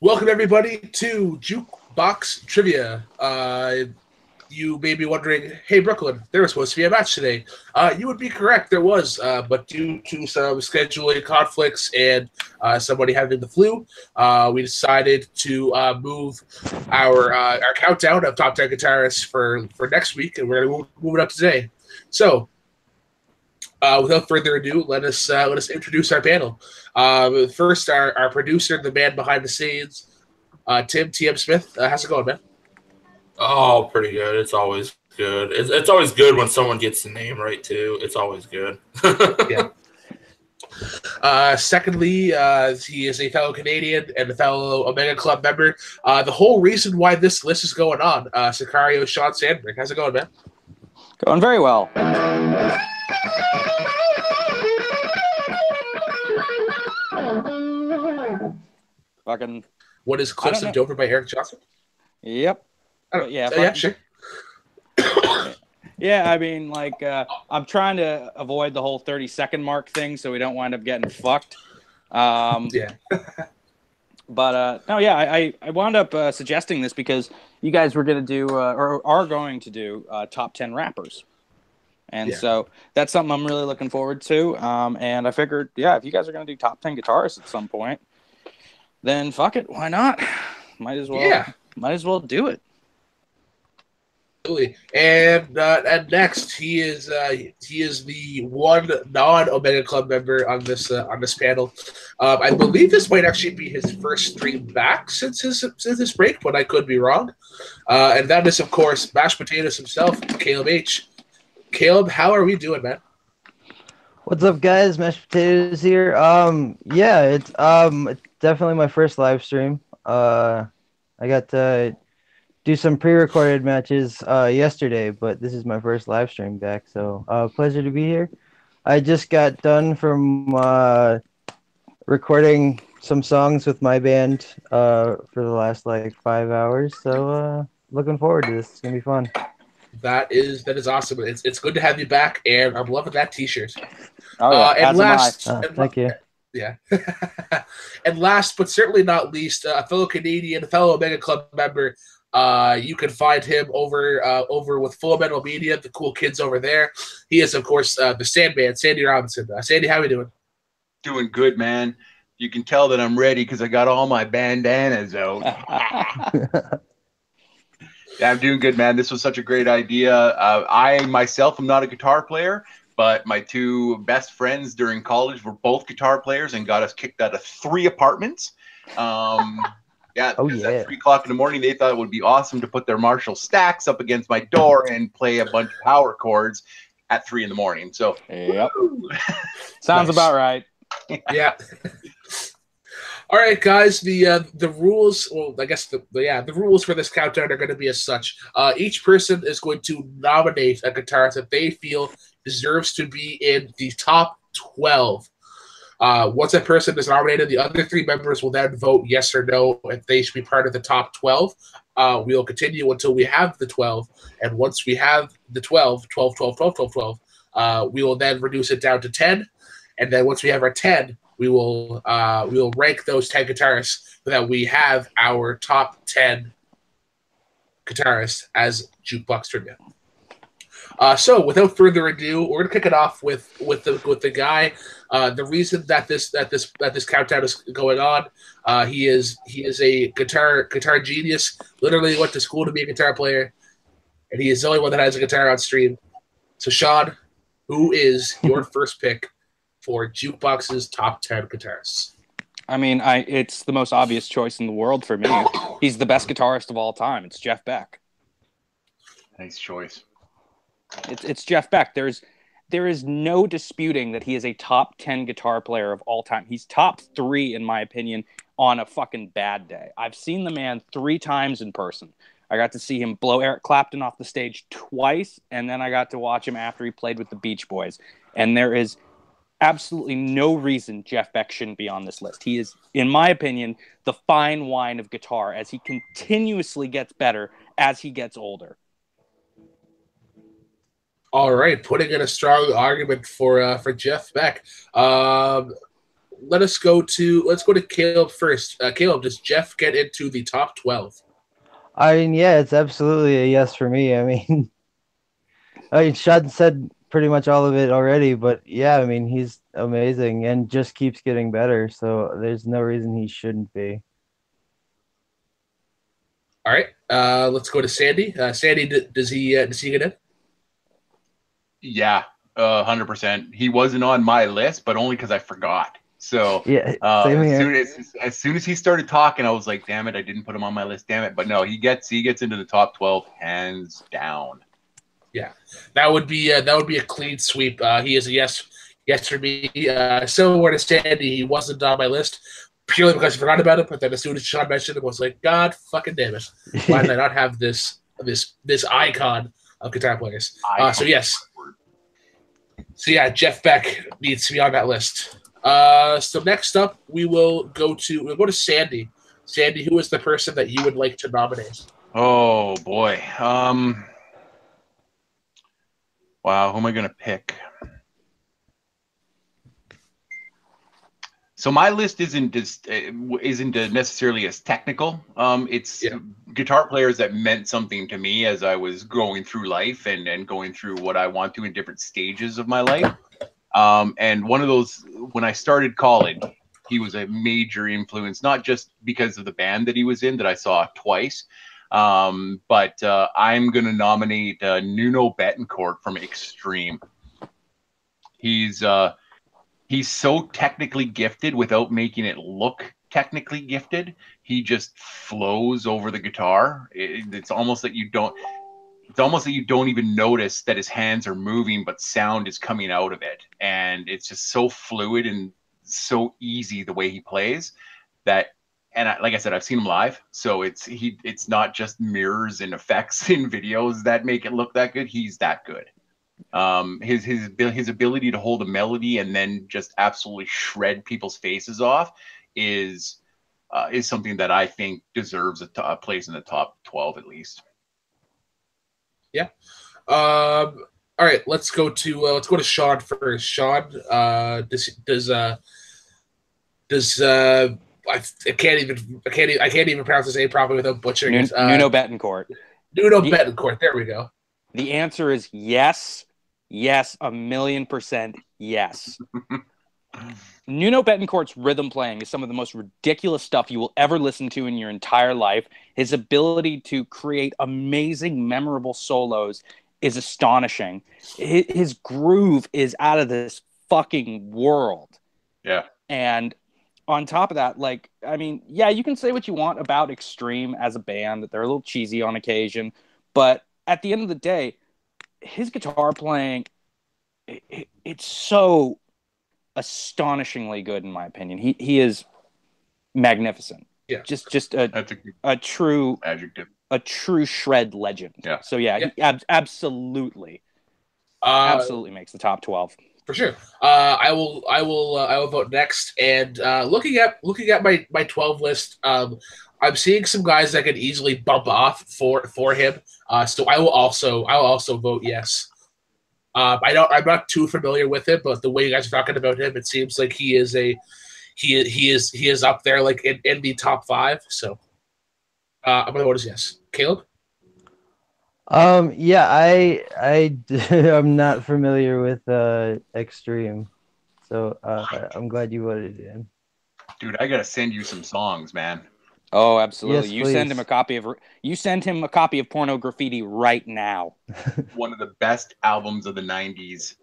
Welcome everybody to Jukebox Trivia. You may be wondering, hey Brooklyn, there was supposed to be a match today. You would be correct, there was, but due to some scheduling conflicts and somebody having the flu, we decided to move our countdown of top 10 guitarists for next week, and we're going to move it up today. So, without further ado, let us introduce our panel. First, our producer, the man behind the scenes, Tim TM Smith. How's it going, man? Oh, pretty good. It's always good. It's always good when someone gets the name right too. It's always good. Yeah. Secondly, he is a fellow Canadian and a fellow Omega Club member. The whole reason why this list is going on, Sicario Sean Sandberg. How's it going, man? Going very well. Fucking. What is Cliffs of Dover by Eric Johnson? Yep. Yeah, sure. Yeah, I mean, like, I'm trying to avoid the whole 30-second mark thing so we don't wind up getting fucked. Yeah. But, no, yeah, I wound up suggesting this because you guys were going to do, or are going to do, top 10 rappers. And so that's something I'm really looking forward to. And I figured, yeah, if you guys are going to do top 10 guitarists at some point, then fuck it, why not? Might as well do it. Absolutely. And next, he is the one non-Omega Club member on this panel. I believe this might actually be his first stream back since his break, but I could be wrong. And that is, of course, Mashed Potatoes himself, Caleb H. Caleb, how are we doing, man? What's up, guys? Mashed Potatoes here. Yeah, it's definitely my first live stream. I got to do some pre-recorded matches yesterday, but this is my first live stream back, so pleasure to be here. I just got done from recording some songs with my band for the last like 5 hours, so looking forward to this. It's gonna be fun. That is awesome. It's good to have you back, and I'm loving that T-shirt. Oh yeah, and last, thank you. Yeah. And last but certainly not least, a fellow Canadian, a fellow Omega Club member. You can find him over with Full Metal Media, the cool kids over there. He is, of course, the Sandman, Sandy Robinson. Sandy, how are we doing? Doing good, man. You can tell that I'm ready because I got all my bandanas out. Yeah, I'm doing good, man. This was such a great idea. I myself am not a guitar player, but my two best friends during college were both guitar players and got us kicked out of 3 apartments. Yeah, Oh, because yeah. at 3 o'clock in the morning, they thought it would be awesome to put their Marshall stacks up against my door and play a bunch of power chords at 3 in the morning. So, yep. Sounds about right. Yeah. All right, guys. The rules. Well, I guess the rules for this countdown are going to be as such. Each person is going to nominate a guitarist that they feel deserves to be in the top 12. Once that person is nominated, the other 3 members will then vote yes or no if they should be part of the top 12. We'll continue until we have the 12. And once we have the 12, we will then reduce it down to 10. And then once we have our 10, we will rank those 10 guitarists so that we have our top 10 guitarists as Jukebox Trivia. So without further ado, we're gonna kick it off with the guy. The reason that this countdown is going on, he is a guitar genius. Literally went to school to be a guitar player, and he is the only one that has a guitar on stream. So Sean, who is your first pick for Jukebox's top 10 guitarists? I mean, it's the most obvious choice in the world for me. He's the best guitarist of all time. It's Jeff Beck. nice choice. It's Jeff Beck. There is no disputing that he is a top 10 guitar player of all time. He's top 3, in my opinion, on a fucking bad day. I've seen the man 3 times in person. I got to see him blow Eric Clapton off the stage twice, and then I got to watch him after he played with the Beach Boys. And there is absolutely no reason Jeff Beck shouldn't be on this list. He is, in my opinion, the fine wine of guitar as he continuously gets better as he gets older. All right, putting in a strong argument for Jeff Beck. let's go to Caleb first. Caleb, does Jeff get into the top 12? I mean, yeah, it's absolutely a yes for me. Shad said pretty much all of it already, but yeah, I mean, he's amazing and just keeps getting better. So there's no reason he shouldn't be. All right, let's go to Sandy. Sandy, does he get in? Yeah, 100%. He wasn't on my list, but only because I forgot. So Yeah, same here. as soon as he started talking, I was like, "Damn it, I didn't put him on my list. Damn it!" But no, he gets into the top 12 hands down. Yeah, that would be a clean sweep. He is a yes for me. Similar to Sandy, he wasn't on my list purely because I forgot about it. But then as soon as Sean mentioned it, I was like, God fucking damn it! Why did I not have this icon of guitar players? So yes. So yeah, Jeff Beck needs to be on that list. So next up, we'll go to Sandy. Sandy, who is the person that you would like to nominate? Oh boy. Wow, who am I gonna pick? So my list isn't necessarily as technical. It's guitar players that meant something to me as I was going through life and going through what I want to in different stages of my life. And one of those, when I started college, he was a major influence, not just because of the band that he was in that I saw twice, but I'm going to nominate Nuno Bettencourt from Extreme. He's so technically gifted without making it look technically gifted. He just flows over the guitar. It's almost that you don't even notice that his hands are moving, but sound is coming out of it. And it's just so fluid and so easy the way he plays that. And like I said, I've seen him live, so it's not just mirrors and effects in videos that make it look that good. He's that good. His ability to hold a melody and then just absolutely shred people's faces off is something that I think deserves a place in the top 12 at least. Yeah. All right. Let's go to Sean first. Sean, I can't even pronounce his name properly without butchering it. Nuno Bettencourt. Nuno Bettencourt. There we go. The answer is yes, 1,000,000% yes. Nuno Bettencourt's rhythm playing is some of the most ridiculous stuff you will ever listen to in your entire life. His ability to create amazing, memorable solos is astonishing. His groove is out of this fucking world. Yeah. And on top of that, you can say what you want about Extreme as a band, that they're a little cheesy on occasion, but at the end of the day, his guitar playing, it's so astonishingly good in my opinion. He is magnificent. Yeah, just a true adjective, a true shred legend. Yeah. So yeah. He absolutely makes the top 12 for sure. I will vote next. And looking at my 12 list, I'm seeing some guys that could easily bump off for him. So I will also vote yes. I'm not too familiar with him, but the way you guys are talking about him, it seems like he is up there like in the top 5. So I'm gonna vote as yes. Caleb? Yeah, I'm not familiar with Extreme, so I'm glad you voted in. Dude, I gotta send you some songs, man. Oh, absolutely. Yes, send him a copy of Porno Graffiti right now. One of the best albums of the 90s.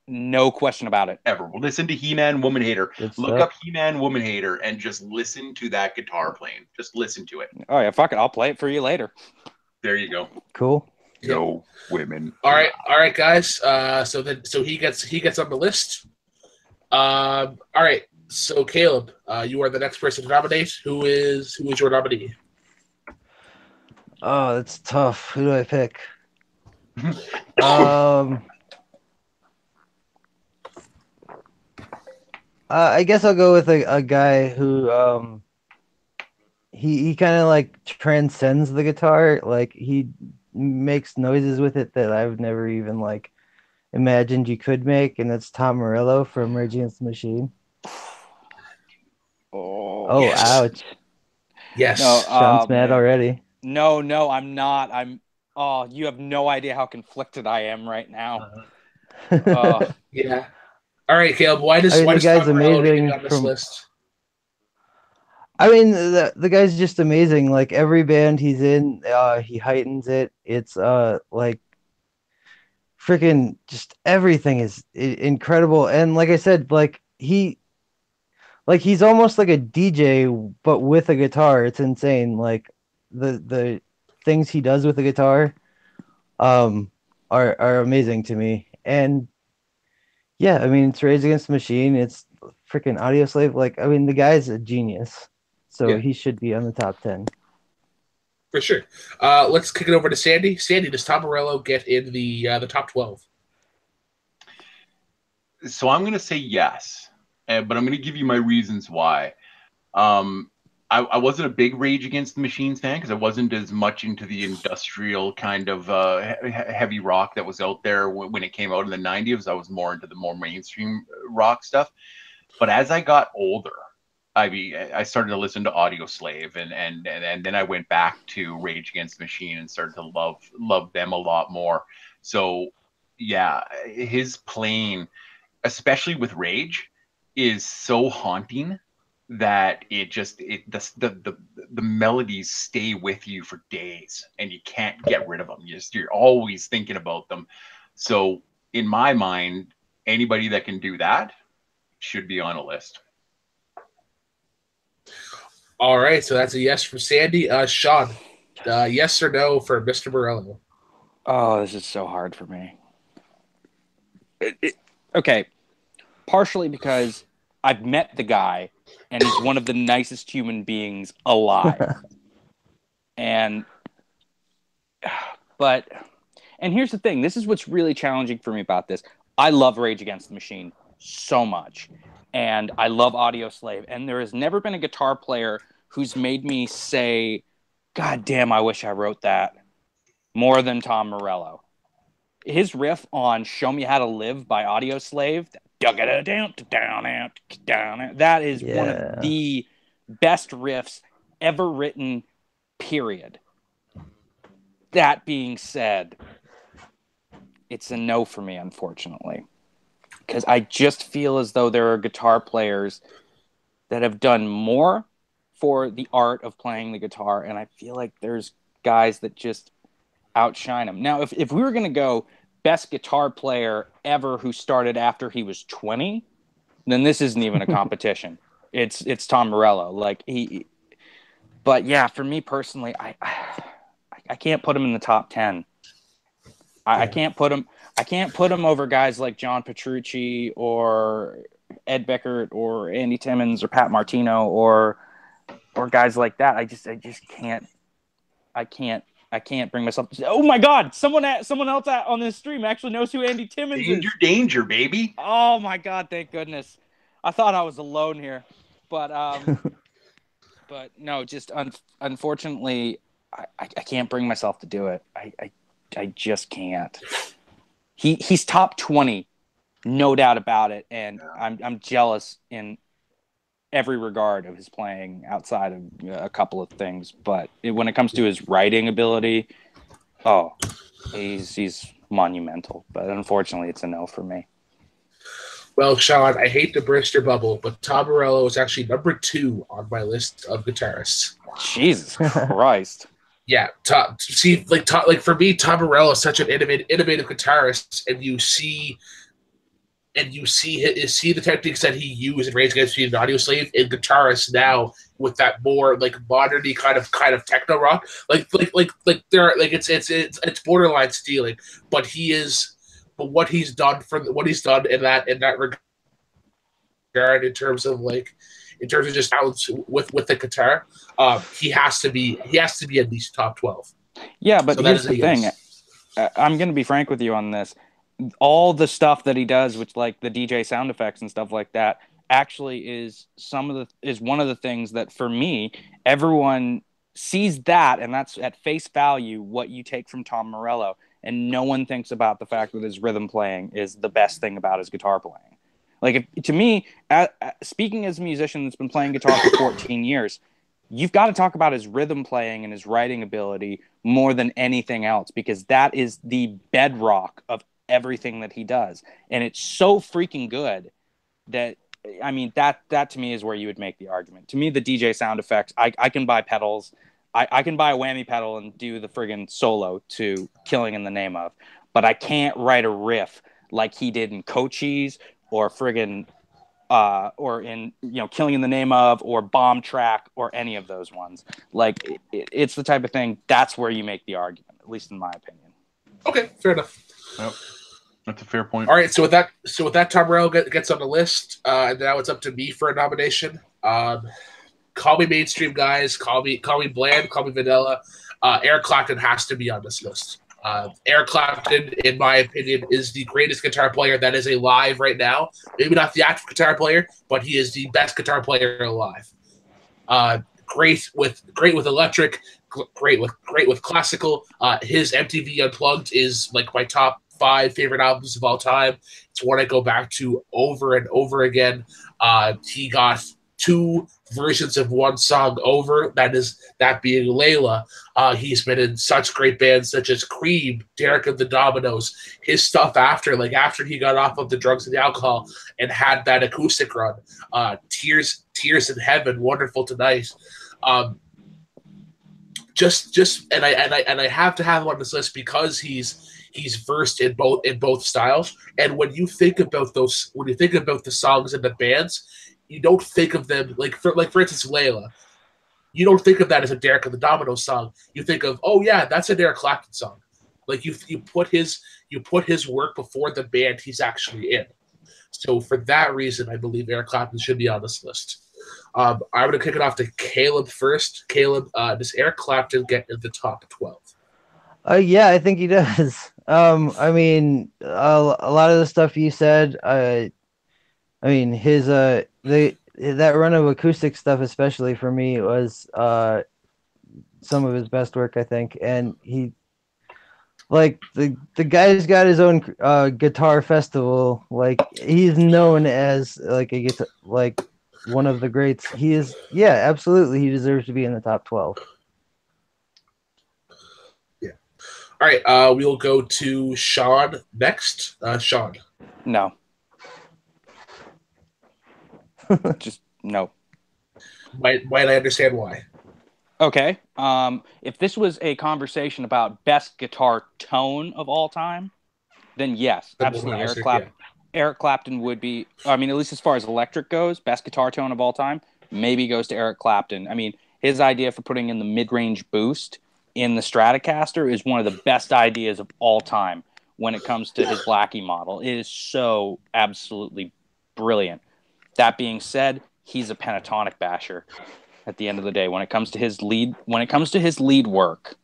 No question about it. Ever. Listen to He-Man Woman Hater. Look up He-Man Woman Hater and just listen to that guitar playing. Just listen to it. Oh yeah, fuck it. I'll play it for you later. There you go. Cool. No women. All right, guys. So he gets on the list. All right. So Caleb, you are the next person to nominate. Who is your nominee? Oh, that's tough. Who do I pick? I guess I'll go with a guy who he kind of like transcends the guitar. Like he makes noises with it that I've never even like imagined you could make, and that's Tom Morello from Rage Against the Machine. Oh, Yes. ouch. Yes. No, Sean's mad man. already. No, I'm not. Oh, you have no idea how conflicted I am right now. Yeah. All right, Caleb. Why I does mean, the guy's Tom Morello need to be amazing on this list? I mean, the guy's just amazing. Like every band he's in, he heightens it. It's like freaking just everything is incredible. And like I said, he's almost like a DJ but with a guitar. It's insane. Like the things he does with the guitar are amazing to me. And yeah, I mean, it's Rage Against the Machine. It's freaking Audio Slave. Like, I mean, the guy's a genius. So Yeah. he should be on the top 10. For sure. Let's kick it over to Sandy. Sandy, does Tom Morello get in the top 12? So I'm going to say yes, but I'm going to give you my reasons why. I wasn't a big Rage Against the Machines fan because I wasn't as much into the industrial kind of heavy rock that was out there when it came out in the 90s. I was more into the more mainstream rock stuff. But as I got older, I started to listen to Audio Slave, and then I went back to Rage Against the Machine and started to love them a lot more. So yeah, his playing, especially with Rage, is so haunting that the melodies stay with you for days and you can't get rid of them. You're always thinking about them. So in my mind, anybody that can do that should be on a list. All right, so that's a yes from Sandy. Sean, yes or no for Mr. Morello? Oh, this is so hard for me. Okay, partially because I've met the guy and he's one of the nicest human beings alive. And here's the thing. This is what's really challenging for me about this. I love Rage Against the Machine so much. And I love Audio Slave. And there has never been a guitar player who's made me say, God damn, I wish I wrote that, more than Tom Morello. His riff on Show Me How to Live by Audio Slave, that is one of the best riffs ever written, period. That being said, it's a no for me, unfortunately. Because I just feel as though there are guitar players that have done more for the art of playing the guitar, and I feel like there's guys that just outshine him. Now, if we were going to go best guitar player ever who started after he was 20, then this isn't even a competition. It's Tom Morello. But yeah, for me personally, I can't put him in the top 10. I can't put him over guys like John Petrucci or Ed Beckert or Andy Timmons or Pat Martino or guys like that. I just can't. I can't bring myself to. Oh my God! Someone else on this stream actually knows who Andy Timmons is. Danger, baby! Oh my God! Thank goodness. I thought I was alone here, but no. Just unfortunately, I can't bring myself to do it. I just can't. He's top 20, no doubt about it, and I'm jealous in every regard of his playing outside of a couple of things. But when it comes to his writing ability, he's monumental. But unfortunately, it's a no for me. Well, Sean, I hate to burst your bubble, but Tom Morello is actually number 2 on my list of guitarists. Jesus Christ. Yeah, for me, Tom Morello is such an innovative guitarist, and you see the techniques that he used in Rage Against the Machine and Audio Slave in guitarists now with that more like moderny kind of techno rock, it's borderline stealing, but what he's done in that regard in terms of just balance with the guitar, he has to be at least top 12. Yeah, but so here's the thing. I'm going to be frank with you on this. All the stuff that he does, which like the DJ sound effects and stuff like that, actually is one of the things that for me, everyone sees that, and that's at face value what you take from Tom Morello, and no one thinks about the fact that his rhythm playing is the best thing about his guitar playing. Like, to me, speaking as a musician that's been playing guitar for 14 years, you've got to talk about his rhythm playing and his writing ability more than anything else, because that is the bedrock of everything that he does. And it's so freaking good that, I mean, that to me is where you would make the argument. To me, the DJ sound effects, I can buy pedals. I can buy a whammy pedal and do the friggin' solo to Killing in the Name of, but I can't write a riff like he did in Cochise or friggin' or in, Killing in the Name of, or Bomb Track, or any of those ones. Like, it's the type of thing, that's where you make the argument, at least in my opinion. Okay, fair enough. Yep. That's a fair point. All right, so with that, Tom Morello gets on the list, and now it's up to me for a nomination. Call me mainstream, guys. Call me bland. Call me vanilla. Eric Clapton has to be on this list. Eric Clapton, in my opinion, is the greatest guitar player that is alive right now. Maybe not the active guitar player, but he is the best guitar player alive. Great with electric, great with classical. His MTV Unplugged is like my top 5 favorite albums of all time. It's one I go back to over and over again. He got 2 versions of one song over, that being Layla. He's been in such great bands such as Cream, Derek and the Dominoes. His stuff after he got off of the drugs and the alcohol and had that acoustic run, Tears in Heaven, Wonderful Tonight. Just and I have to have him on this list because he's versed in both styles. And when you think about the songs and the bands, you don't think of them for instance, Layla. You don't think of that as a Derek and the Dominoes song. You think of, oh yeah, that's a Derek Clapton song. Like you put his work before the band he's actually in. So for that reason, I believe Eric Clapton should be on this list. I'm going to kick it off to Caleb first. Caleb, does Eric Clapton get in the top 12? Yeah, I think he does. I mean, a lot of the stuff you said, I mean, his that run of acoustic stuff, especially for me, was some of his best work, I think. And he, like, the guy's got his own guitar festival. Like, he's known as like a guitar, like one of the greats. He is, yeah, absolutely. He deserves to be in the top 12. Yeah. All right. We'll go to Sean next. Sean. No. Just no. Might I understand why? Okay. If this was a conversation about best guitar tone of all time, then yes, absolutely. Eric Clapton would be, I mean, at least as far as electric goes, best guitar tone of all time, maybe goes to Eric Clapton. I mean, his idea for putting in the mid-range boost in the Stratocaster is one of the best ideas of all time when it comes to his Blackie model. It is so absolutely brilliant. That being said, he's a pentatonic basher at the end of the day. When it comes to his lead work,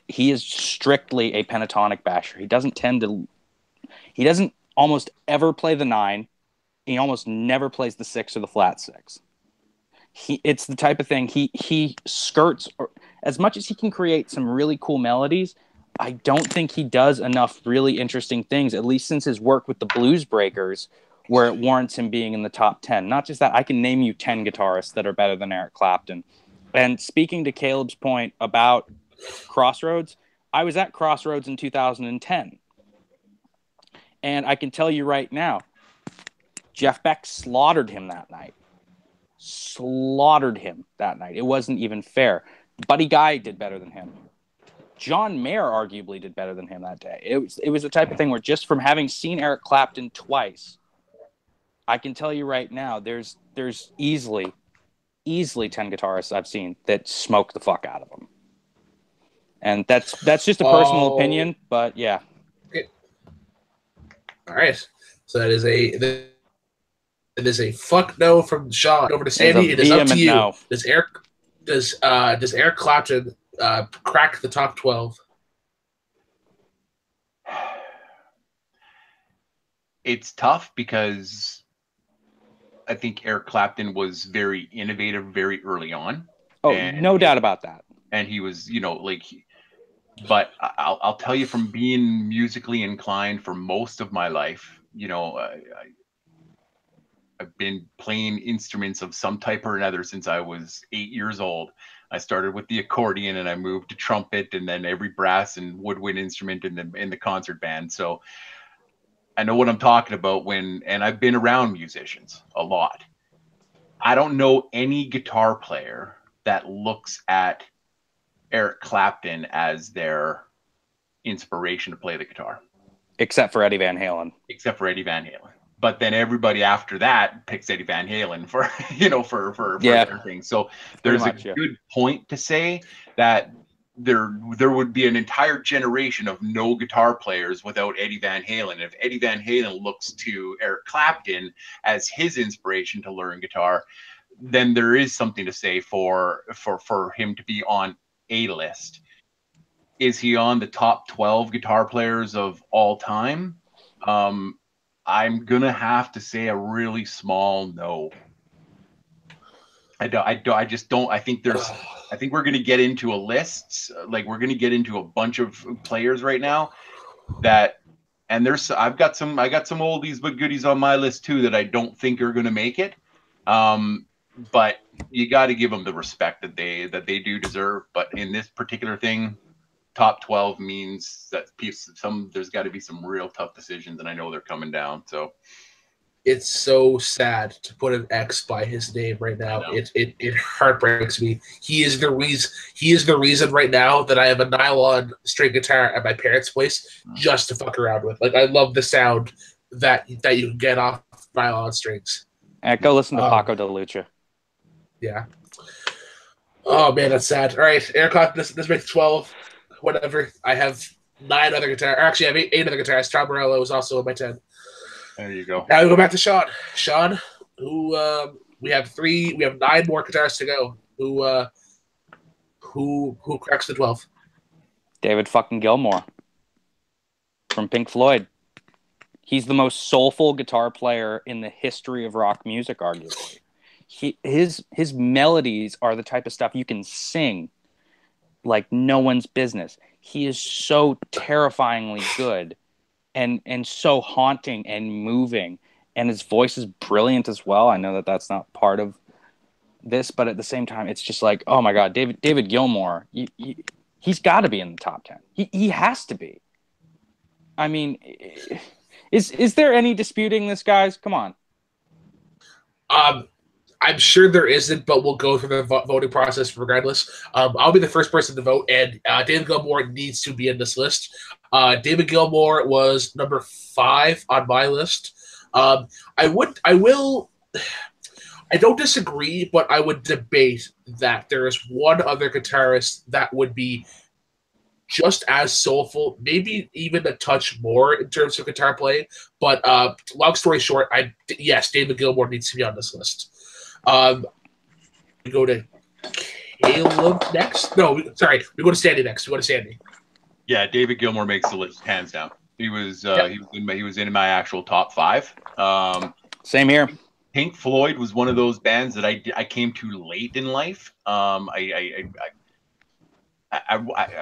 he is strictly a pentatonic basher. He doesn't almost ever play the 9. He almost never plays the 6 or the flat 6. It's the type of thing he skirts, or as much as he can create some really cool melodies, I don't think he does enough really interesting things, at least since his work with the Blues Breakers, where it warrants him being in the top 10. Not just that, I can name you 10 guitarists that are better than Eric Clapton. And speaking to Caleb's point about Crossroads, I was at Crossroads in 2010. And I can tell you right now, Jeff Beck slaughtered him that night. It wasn't even fair. Buddy Guy did better than him. John Mayer arguably did better than him that day. It was the type of thing where, just from having seen Eric Clapton twice, I can tell you right now, there's easily 10 guitarists I've seen that smoke the fuck out of him. And that's just a personal opinion, but yeah. Okay. All right. So that is a fuck no from Sean. Over to Sandy. It is up to you. No. Does Eric Clapton crack the top 12? It's tough because I think Eric Clapton was very innovative very early on. Oh, no doubt about that. And he was, but I'll tell you, from being musically inclined for most of my life, I've been playing instruments of some type or another since I was 8 years old. I started with the accordion and I moved to trumpet and then every brass and woodwind instrument in the concert band. So I know what I'm talking about and I've been around musicians a lot. I don't know any guitar player that looks at Eric Clapton as their inspiration to play the guitar. Except for Eddie Van Halen. Except for Eddie Van Halen. But then everybody after that picks Eddie Van Halen for, for their thing. So there's a good point to say that there would be an entire generation of no guitar players without Eddie Van Halen. If Eddie Van Halen looks to Eric Clapton as his inspiration to learn guitar, then there is something to say for him to be on a list. Is he on the top 12 guitar players of all time? I'm gonna have to say a really small no. I just don't. I think we're gonna get into a list. Like we're gonna get into a bunch of players right now and I've got some oldies but goodies on my list too that I don't think are gonna make it. But you got to give them the respect that they do deserve. But in this particular thing, top 12 means that there's got to be some real tough decisions, and I know they're coming down. So it's so sad to put an X by his name right now. It heartbreaks me. He is the reason right now that I have a nylon string guitar at my parents' place just to fuck around with. Like I love the sound that you can get off nylon strings. Go listen to Paco de Lucia. Yeah. Oh man, that's sad. All right, Eric, this makes 12. Whatever. I have 9 other guitars. Actually, I have 8 other guitars. Tom Morello is also in my 10. There you go. Now we go back to Sean. Sean, who we have 9 more guitars to go. Who cracks the 12? David fucking Gilmour from Pink Floyd. He's the most soulful guitar player in the history of rock music, arguably. His melodies are the type of stuff you can sing like no one's business. He is so terrifyingly good and so haunting and moving, and his voice is brilliant as well. I know that that's not part of this, but at the same time, it's just like, oh my God, David Gilmour, he's got to be in the top 10. He has to be. I mean, is there any disputing this, guys? Come on. I'm sure there isn't, but we'll go through the voting process regardless. I'll be the first person to vote, and David Gilmour needs to be in this list. David Gilmour was number 5 on my list. I don't disagree, but I would debate that there is one other guitarist that would be just as soulful, maybe even a touch more in terms of guitar playing. But long story short, yes, David Gilmour needs to be on this list. We go to Caleb next. No, we go to Sandy next. We go to Sandy. Yeah, David Gilmour makes the list hands down. He was in my actual top 5. Same here. Pink Floyd was one of those bands that I came to late in life. I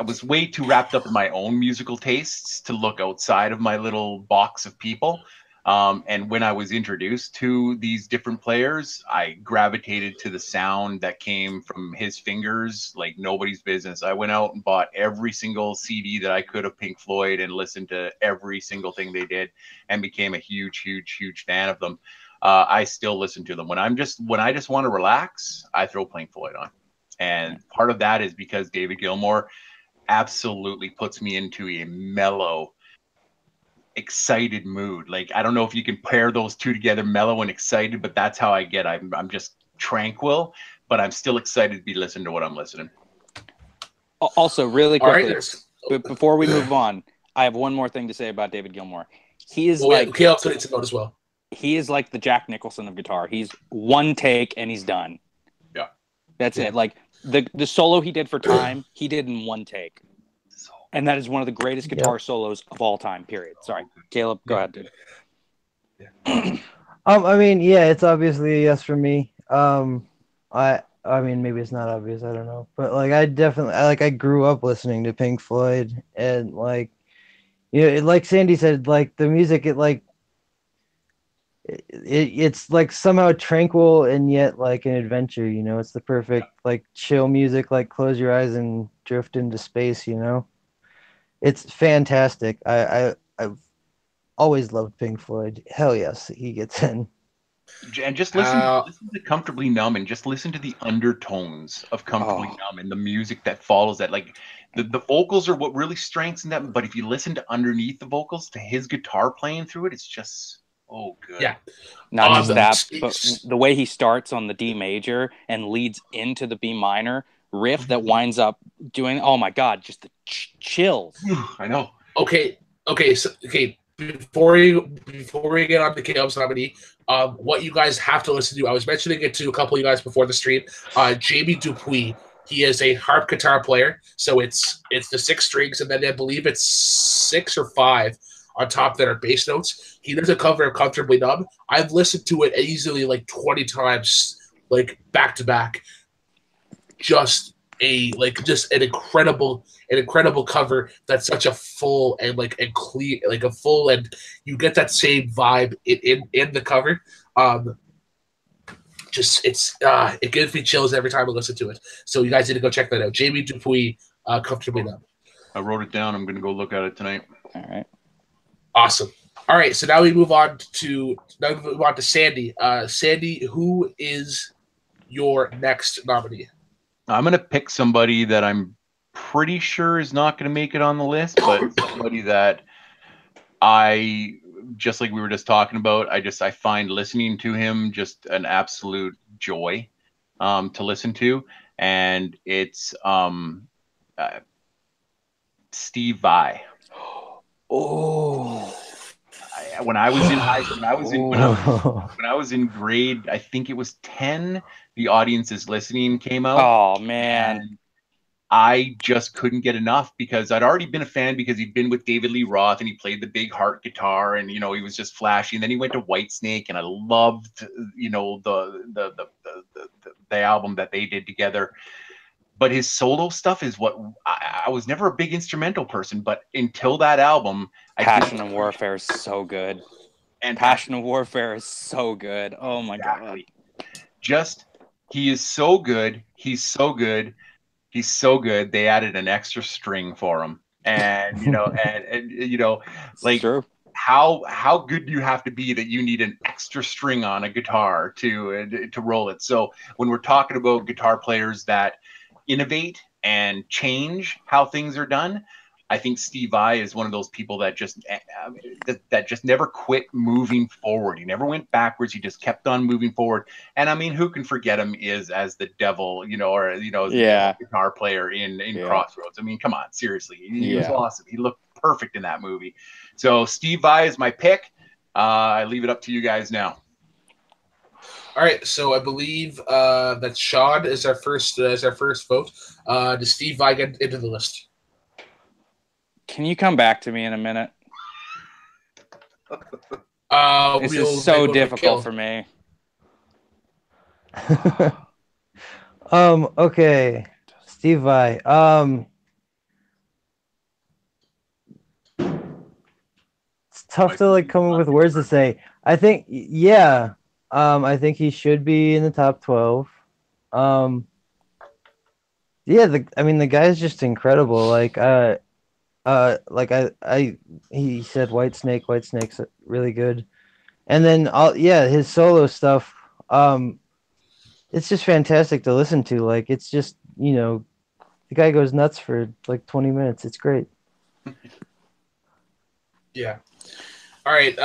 was way too wrapped up in my own musical tastes to look outside of my little box of people. And when I was introduced to these different players, I gravitated to the sound that came from his fingers like nobody's business. I went out and bought every single CD that I could of Pink Floyd and listened to every single thing they did and became a huge fan of them. I still listen to them. When I just want to relax, I throw Pink Floyd on. And part of that is because David Gilmour absolutely puts me into a mellow, excited mood. Like, I don't know if you can pair those two together, mellow and excited, but that's how I get. I'm just tranquil, but I'm still excited to be listening to what I'm listening. Also, really quickly, before we move on, I have one more thing to say about David Gilmour. He is Caleb's needs to vote as well. He is like the Jack Nicholson of guitar. He's one take and he's done. Yeah. That's it. Like the solo he did for Time, he did in one take. And that is one of the greatest guitar solos of all time, period. Sorry. Caleb, go ahead, dude. Yeah. I mean, yeah, it's obviously a yes for me. I mean, maybe it's not obvious, I don't know. But like I grew up listening to Pink Floyd, and like, you know, like Sandy said, like the music, it it's like somehow tranquil and yet like an adventure. You know, it's the perfect like chill music. Like close your eyes and drift into space. You know, it's fantastic. I've always loved Pink Floyd. Hell yes, he gets in. And just listen to Comfortably Numb, and just listen to the undertones of Comfortably Numb and the music that follows that. Like the vocals are what really strengthens that, but if you listen to underneath the vocals, to his guitar playing through it, it's just good. Yeah. Not just that, but the way he starts on the D major and leads into the B minor riff that winds up doing, oh my God, just the chills. I know. Okay. Before we get on to Caleb's nominee, what you guys have to listen to, I was mentioning it to a couple of you guys before the stream. Jamie Dupuis, he is a harp guitar player, so it's the 6 strings, and then I believe it's 6 or 5 on top that are bass notes. He does a cover of Comfortably Numb. I've listened to it easily like 20 times, like back to back. Just an incredible cover that's such a full and like a clean, like a full, and you get that same vibe in the cover. It gives me chills every time I listen to it. So you guys need to go check that out. Jamie Dupuis, Comfortably Numb. I wrote it down. I'm going to go look at it tonight. All right. Awesome. All right, so now we move on to Sandy. Sandy, who is your next nominee? I'm going to pick somebody that I'm pretty sure is not going to make it on the list, but somebody that I, just like we were just talking about, I find listening to him just an absolute joy to listen to, and it's Steve Vai. Oh. When I was in grade, I think it was 10, The Audience is Listening came out. Oh man. And I just couldn't get enough, because I'd already been a fan because he'd been with David Lee Roth and he played the big heart guitar, and he was just flashy. And then he went to Whitesnake, and I loved the album that they did together. But his solo stuff is what I was never a big instrumental person, but until that album, Passion and Warfare is so good. And Passion and Warfare is so good. Oh my God. Just, he is so good. He's so good. He's so good. They added an extra string for him. And, like, true. How good do you have to be that you need an extra string on a guitar to roll it? So when we're talking about guitar players that innovate and change how things are done, I think Steve Vai is one of those people that just never quit moving forward. He never went backwards. He just kept on moving forward. And I mean, who can forget him as the devil, the guitar player in Crossroads. I mean, come on, seriously. He was awesome. He looked perfect in that movie. So Steve Vai is my pick. I leave it up to you guys now. All right, so I believe that Sean is our first vote. Does Steve Vai get into the list? Can you come back to me in a minute? This is so difficult for me. Okay, Steve Vai. It's tough to like come up with words to say. I think, I think he should be in the top 12. The guy's just incredible. He said Whitesnake's really good. And then his solo stuff, it's just fantastic to listen to. Like, it's just, the guy goes nuts for like 20 minutes. It's great. Yeah. All right.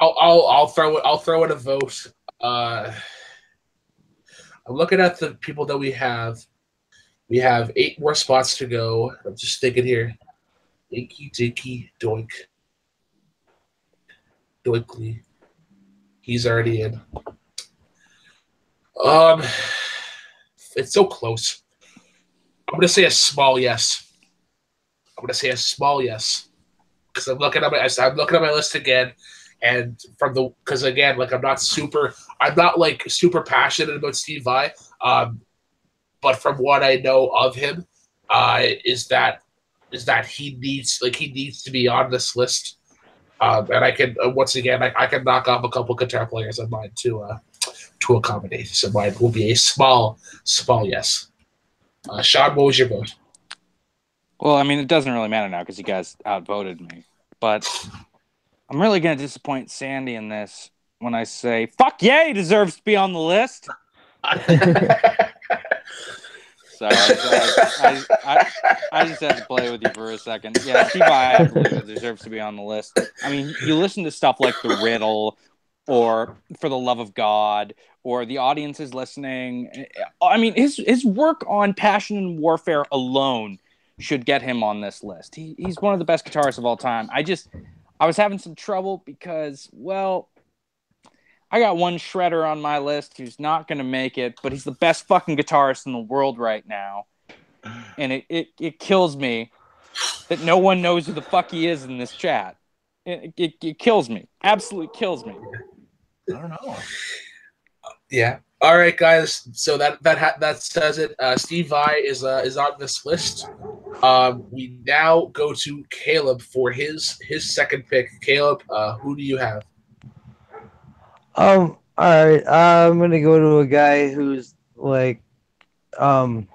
I'll throw in a vote. I'm looking at the people that we have. We have 8 more spots to go. I'm just thinking here. Inky Dinky Doink. Doinkly. He's already in. It's so close. I'm gonna say a small yes. Because I'm looking at my list again, and because again, like I'm not super passionate about Steve Vai, but from what I know of him, is that he needs to be on this list. And I can once again I can knock off a couple guitar players of mine to accommodate. So mine will be a small yes. Sean, what was your vote? Well, I mean, it doesn't really matter now because you guys outvoted me. But I'm really going to disappoint Sandy in this when I say, fuck yeah, he deserves to be on the list. Sorry, I just had to play with you for a second. Yeah, Steve Vai absolutely deserves to be on the list. I mean, you listen to stuff like The Riddle or For the Love of God or The Audience is Listening. I mean, his work on Passion and Warfare alone should get him on this list. He's one of the best guitarists of all time. I was having some trouble because, well, I got one shredder on my list who's not going to make it, but he's the best fucking guitarist in the world right now. And it kills me that no one knows who the fuck he is in this chat. It kills me. Absolutely kills me. I don't know. Yeah. All right, guys. So that says it. Steve Vai is on this list. We now go to Caleb for his second pick. Caleb, who do you have? All right. I'm gonna go to a guy who's like, I mean,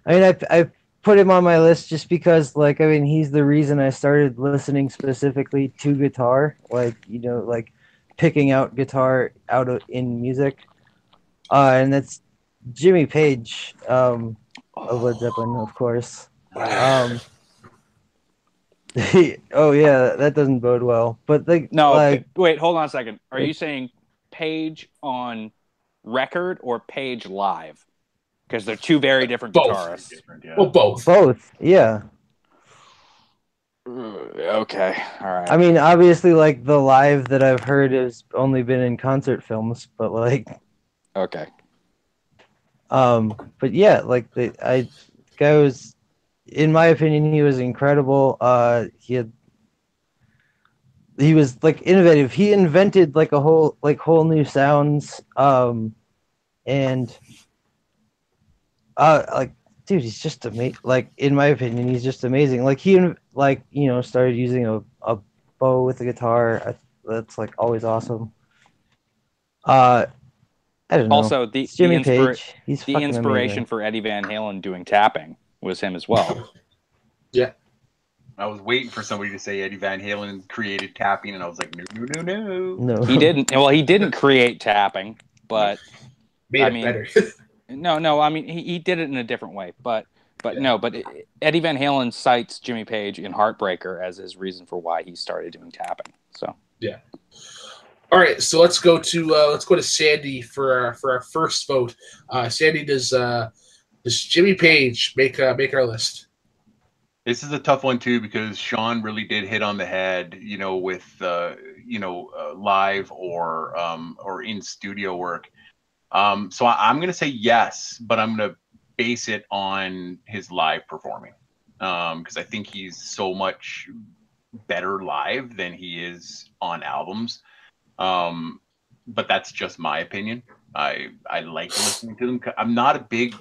I put him on my list just because, like, I mean, he's the reason I started listening specifically to guitar, like, you know, like picking out guitar in music, and that's Jimmy Page, of Led Zeppelin, of course. Oh yeah, that doesn't bode well. But No, like, wait, hold on a second. Are you saying Page on record or Page live? Because they're two very different Both. guitarists. Well, both. Both, yeah. Okay, all right. I mean, obviously, like the live that I've heard has only been in concert films, but like, okay. But yeah, like the guy was, in my opinion, he was incredible. He was like innovative. He invented like whole new sounds. And like, dude, he's just amazing. Like, in my opinion, he's just amazing. Like he like, you know, started using a bow with the guitar. That's like always awesome. I don't know. Also, It's Jimmy Page. He's the fucking inspiration amazing. for Eddie Van Halen doing tapping was him as well. Yeah. I was waiting for somebody to say Eddie Van Halen created tapping, and I was like, no. No, He didn't. Well, he didn't create tapping, but Made I it mean, better. no. I mean, he did it in a different way. But Eddie Van Halen cites Jimmy Page in Heartbreaker as his reason for why he started doing tapping. So yeah. All right, so let's go to Sandy for our first vote. Sandy, does Jimmy Page make our list? This is a tough one too because Sean really did hit on the head, you know, with live or in studio work. So I'm gonna say yes, but I'm gonna base it on his live performing because I think he's so much better live than he is on albums. But that's just my opinion. I like listening to them. I'm not a big.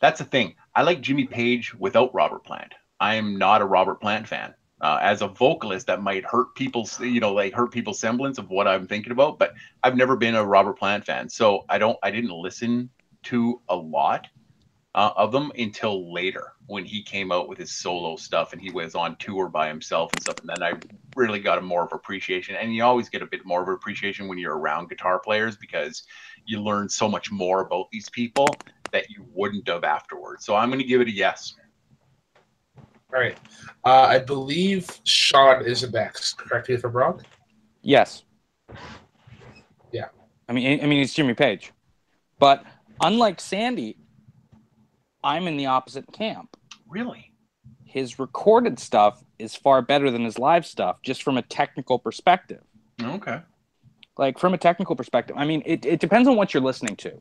That's the thing. I like Jimmy Page without Robert Plant. I am not a Robert Plant fan. As a vocalist, that might hurt people's, hurt people's semblance of what I'm thinking about. But I've never been a Robert Plant fan, so I didn't listen to a lot of them until later when he came out with his solo stuff and he was on tour by himself and stuff. And then I really got a more of appreciation. And you always get a bit more of appreciation when you're around guitar players because you learn so much more about these people that you wouldn't have afterwards. So I'm going to give it a yes. All right. I believe Sean is next. Correct me if I'm wrong. yes, Yeah. I mean it's Jimmy Page, but unlike Sandy, I'm in the opposite camp. Really? His recorded stuff is far better than his live stuff, just from a technical perspective. Okay. Like, from a technical perspective, I mean, it depends on what you're listening to.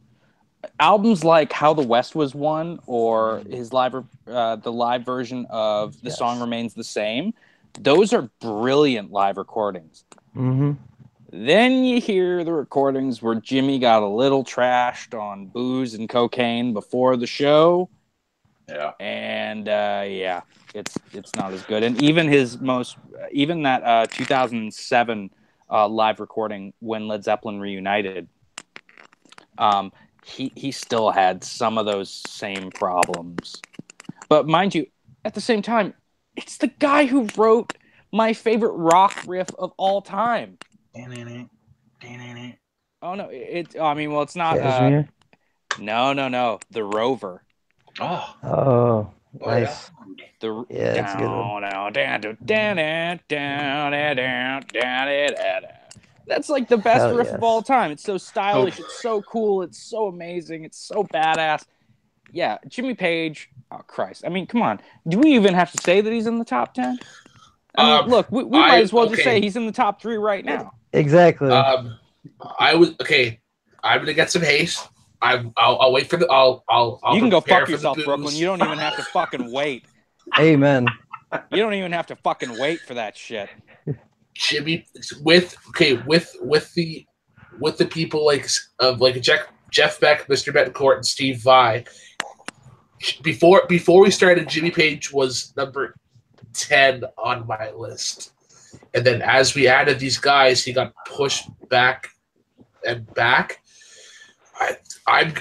Albums like How the West Was Won or his the live version of The Song Remains the Same, those are brilliant live recordings. Mm-hmm. Then you hear the recordings where Jimmy got a little trashed on booze and cocaine before the show. Yeah. And yeah, it's not as good. And even even that 2007 live recording when Led Zeppelin reunited, he still had some of those same problems. But mind you, at the same time, it's the guy who wrote my favorite rock riff of all time. Oh no, well, it's not. Cashmere. No, the Rover. Oh. Oh, Oh, yeah. nice. Yeah, that's a good one. That's like the best Hell riff yes. of all time. It's so stylish. It's so cool. It's so amazing. It's so badass. Yeah, Jimmy Page. Oh Christ! I mean, come on. Do we even have to say that he's in the top 10? I mean, look, we might as well just say he's in the top 3 right now. Exactly. I was okay. I'm gonna get some haste. I'll wait for the. I'll You can go prepare fuck for yourself, the booze. Brooklyn. You don't even have to fucking wait. Amen. You don't even have to fucking wait for that shit. Jimmy with the people like Jeff Beck, Mr. Betancourt, and Steve Vai. Before we started, Jimmy Page was number 10 on my list, and then as we added these guys, he got pushed back and back. I'm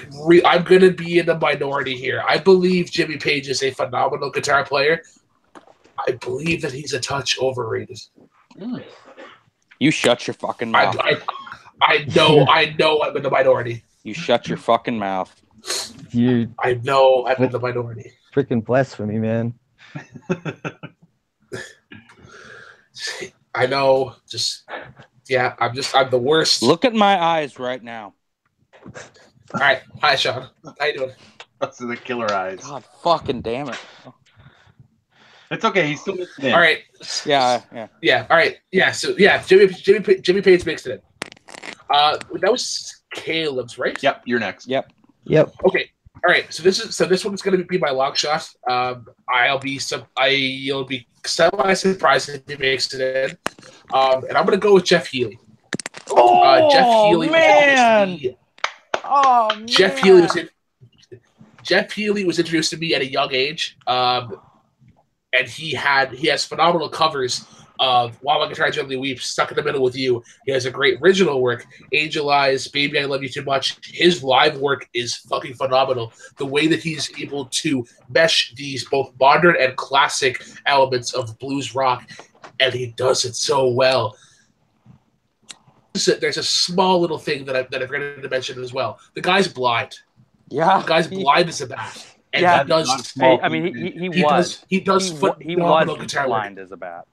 gonna be in the minority here. I believe Jimmy Page is a phenomenal guitar player. I believe that he's a touch overrated. You shut your fucking mouth. I know I'm in the minority. You shut your fucking mouth. I know I'm in the minority. Freaking blasphemy, man. I know. I'm the worst. Look at my eyes right now. All right. Hi, Sean. How you doing? Those are the killer eyes. God fucking damn it. It's okay. He's still mixing in. All right. Yeah. All right. Yeah. So yeah, Jimmy Page mixed it in. That was Caleb's, right? Yep. You're next. Yep. Okay. All right. So this one's going to be my long shot. You'll be semi surprised if he makes it in. And I'm going to go with Jeff Healey. Oh, Jeff Healey, man. Jeff Healey was introduced to me at a young age, and he has phenomenal covers of "While My Guitar Gently Weeps," "Stuck in the Middle with You." He has a great original work, "Angel Eyes," "Baby I Love You Too Much." His live work is fucking phenomenal. The way that he's able to mesh these both modern and classic elements of blues rock, and he does it so well. There's a small little thing that I've forgotten to mention as well. The guy's blind. Yeah. The guy's blind as a bat. And Yeah. he does. Hey, I mean, he was. He does He phenomenal was guitar blind work. as a bat.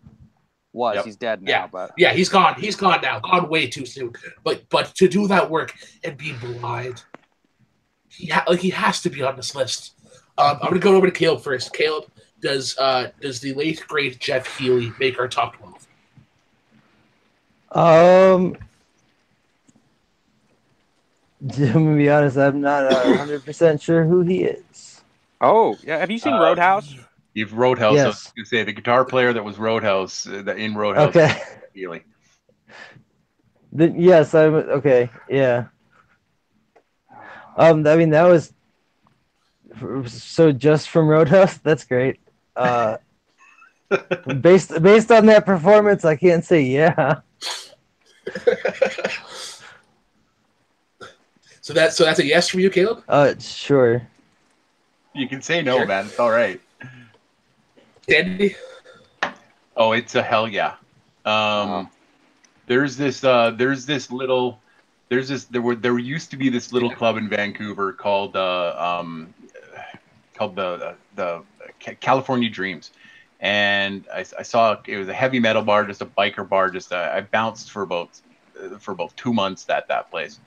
He's dead now, Yeah. but Yeah, he's gone. He's gone now. Gone way too soon. But to do that work and be blind, he has to be on this list. I'm gonna go over to Caleb first. Caleb, does the late great Jeff Healey make our top 12? To be honest, I'm not 100% sure who he is. Oh, yeah. Have you seen Roadhouse? You've Roadhouse. Yes. I was going to say the guitar player that was Roadhouse, in Roadhouse. Okay. Healy. Yes, I'm okay. Yeah. I mean, that was so just from Roadhouse. That's great. Based on that performance, I can't say yeah. So that's a yes from you, Caleb? Sure. You can say no, Sure. man. It's all right. Dandy? Oh, it's a hell yeah. There used to be this little club in Vancouver called the California Dreams, and I saw it was a heavy metal bar, just a biker bar. I bounced for about 2 months at that place,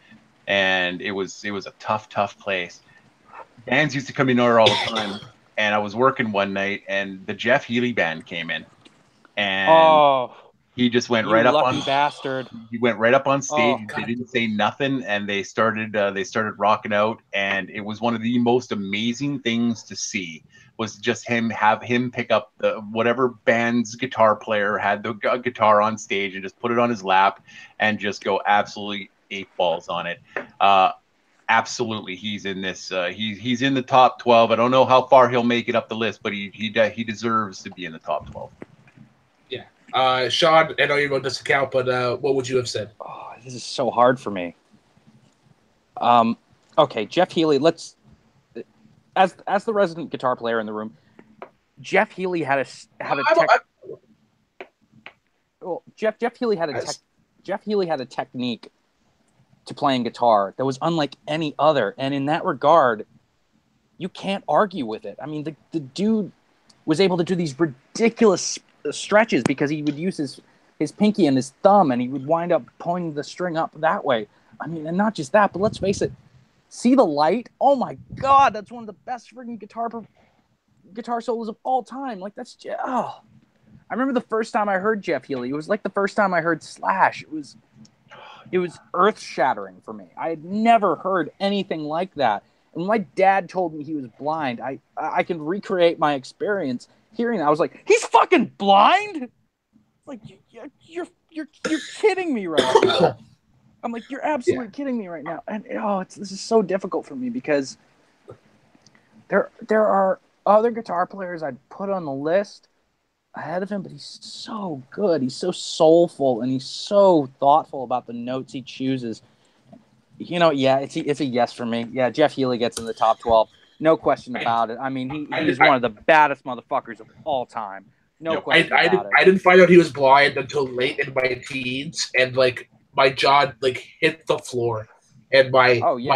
and it was a tough place. Bands used to come in there all the time, and I was working one night, and the Jeff Healey band came in, and he just went right up on bastard. He went right up on stage. Oh, they didn't say nothing, and they started rocking out, and it was one of the most amazing things to see. Was just have him pick up whatever band's guitar player had the guitar on stage and just put it on his lap and just go absolutely 8 balls on it. Absolutely, he's in this. He's in the top 12. I don't know how far he'll make it up the list, but he deserves to be in the top 12. Yeah. Sean, I know you wrote this account, but what would you have said? Oh, this is so hard for me. Okay, Jeff Healey. Let's as the resident guitar player in the room. Jeff Healey had a Jeff Healey had a technique to playing guitar that was unlike any other, and in that regard, you can't argue with it. I mean, the dude was able to do these ridiculous stretches because he would use his pinky and his thumb, and he would wind up pulling the string up that way. I mean, and not just that, but let's face it, See the Light? Oh my God, that's one of the best freaking guitar solos of all time. Like that's I remember the first time I heard Jeff Healey. It was like the first time I heard Slash. It was earth-shattering for me. I had never heard anything like that. And when my dad told me he was blind, I can recreate my experience hearing that. I was like, he's fucking blind? Like, you're kidding me right now. I'm like, you're absolutely kidding me right now. And this is so difficult for me because there are other guitar players I'd put on the list ahead of him, but he's so good. He's so soulful, and he's so thoughtful about the notes he chooses. You know, it's a yes for me. Yeah, Jeff Healey gets in the top 12. No question about it. I mean, he's one of the baddest motherfuckers of all time. No question about it. I didn't find out he was blind until late in my teens, and like my jaw like hit the floor, and my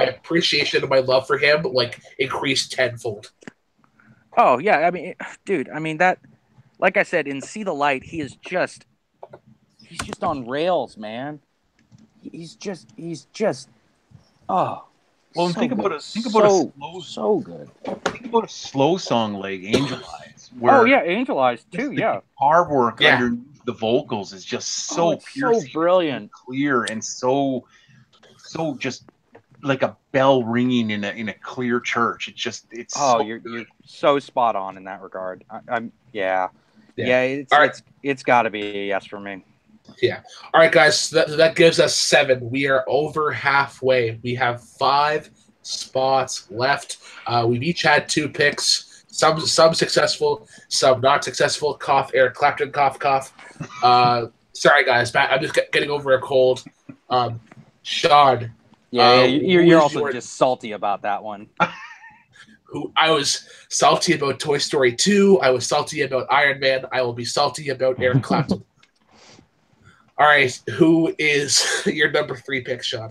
appreciation and my love for him like increased tenfold. Oh yeah, I mean, dude, I mean that. Like I said, in See the Light, he's just on rails, man. He's just well, so think about good. a slow, so good. Think about a slow song like Angel Eyes. Where Angel Eyes too. The guitar work underneath the vocals is just so piercing, so brilliant, and clear, and so just like a bell ringing in a clear church. You're so spot on in that regard. It's got to be a yes for me. Yeah. All right, guys. So that gives us 7. We are over halfway. We have 5 spots left. We've each had 2 picks. Some successful, some not successful. Cough, Eric Clapton, cough, cough. Sorry, guys. I'm just getting over a cold. Sean. You're also just salty about that one. Who I was salty about Toy Story 2. I was salty about Iron Man. I will be salty about Eric Clapton. All right, who is your number 3 pick, Sean?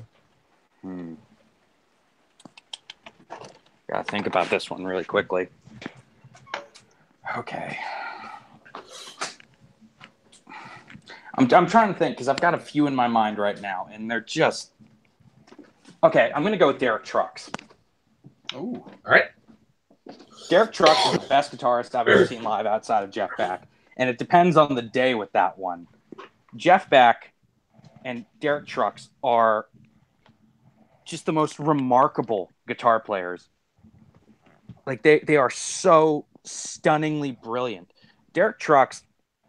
Gotta think about this one really quickly. Okay. I'm trying to think because I've got a few in my mind right now, and they're just okay. I'm gonna go with Derek Trucks. Oh, all right. Derek Trucks is the best guitarist I've ever seen live outside of Jeff Beck, and it depends on the day with that one. Jeff Beck and Derek Trucks are just the most remarkable guitar players. Like they are so stunningly brilliant. Derek Trucks,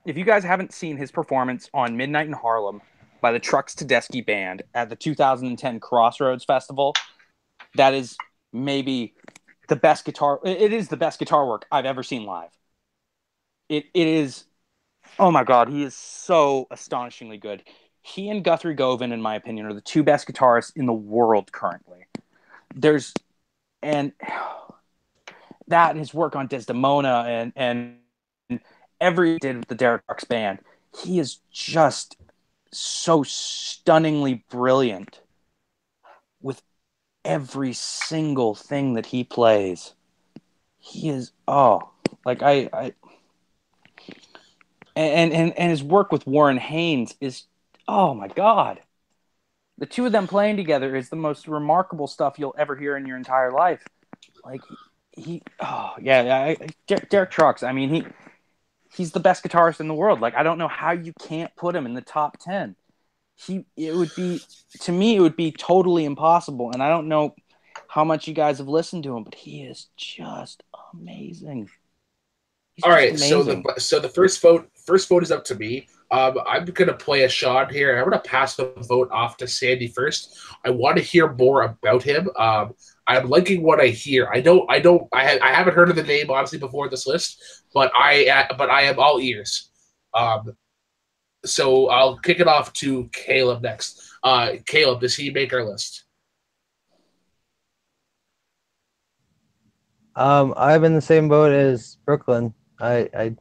if you guys haven't seen his performance on Midnight in Harlem by the Trucks Tedeschi Band at the 2010 Crossroads Festival, that is maybe the best guitar. It is the best guitar work I've ever seen live. It is. Oh my God, he is so astonishingly good. He and Guthrie Govan, in my opinion, are the 2 best guitarists in the world currently. And that and his work on Desdemona and every did with the Derek Trucks band, he is just so stunningly brilliant with every single thing that he plays. He is And his work with Warren Haynes is, oh my God. The 2 of them playing together is the most remarkable stuff you'll ever hear in your entire life. Like Derek Trucks. I mean, he's the best guitarist in the world. Like, I don't know how you can't put him in the top 10. It would be totally impossible. And I don't know how much you guys have listened to him, but he is just amazing. All right, amazing. so the first vote is up to me. I'm gonna play a Sean here. I'm gonna pass the vote off to Sandy first. I want to hear more about him. I'm liking what I hear. I haven't heard of the name honestly before this list, but I am all ears. Um, so I'll kick it off to Caleb next. Caleb, does he make our list? I'm in the same boat as Brooklyn. I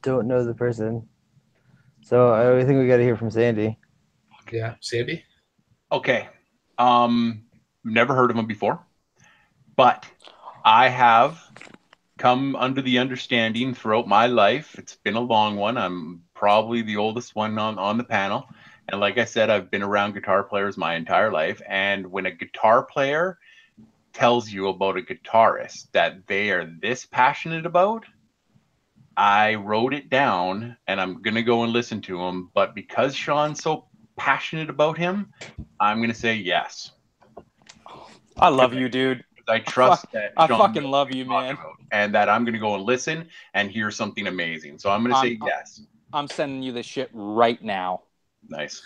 don't know the person, so I think we got to hear from Sandy. Yeah, Sandy. Okay. Never heard of him before, but I have come under the understanding throughout my life. It's been a long one. I'm probably the oldest one on the panel. And like I said, I've been around guitar players my entire life. And when a guitar player tells you about a guitarist that they are this passionate about, I wrote it down and I'm going to go and listen to him. But because Sean's so passionate about him, I'm going to say yes. I love you, dude. I trust that I Sean fucking knows love what you, he's talking man. about, and that I'm going to go and listen and hear something amazing. So I'm going to say yes. I'm sending you this shit right now. Nice.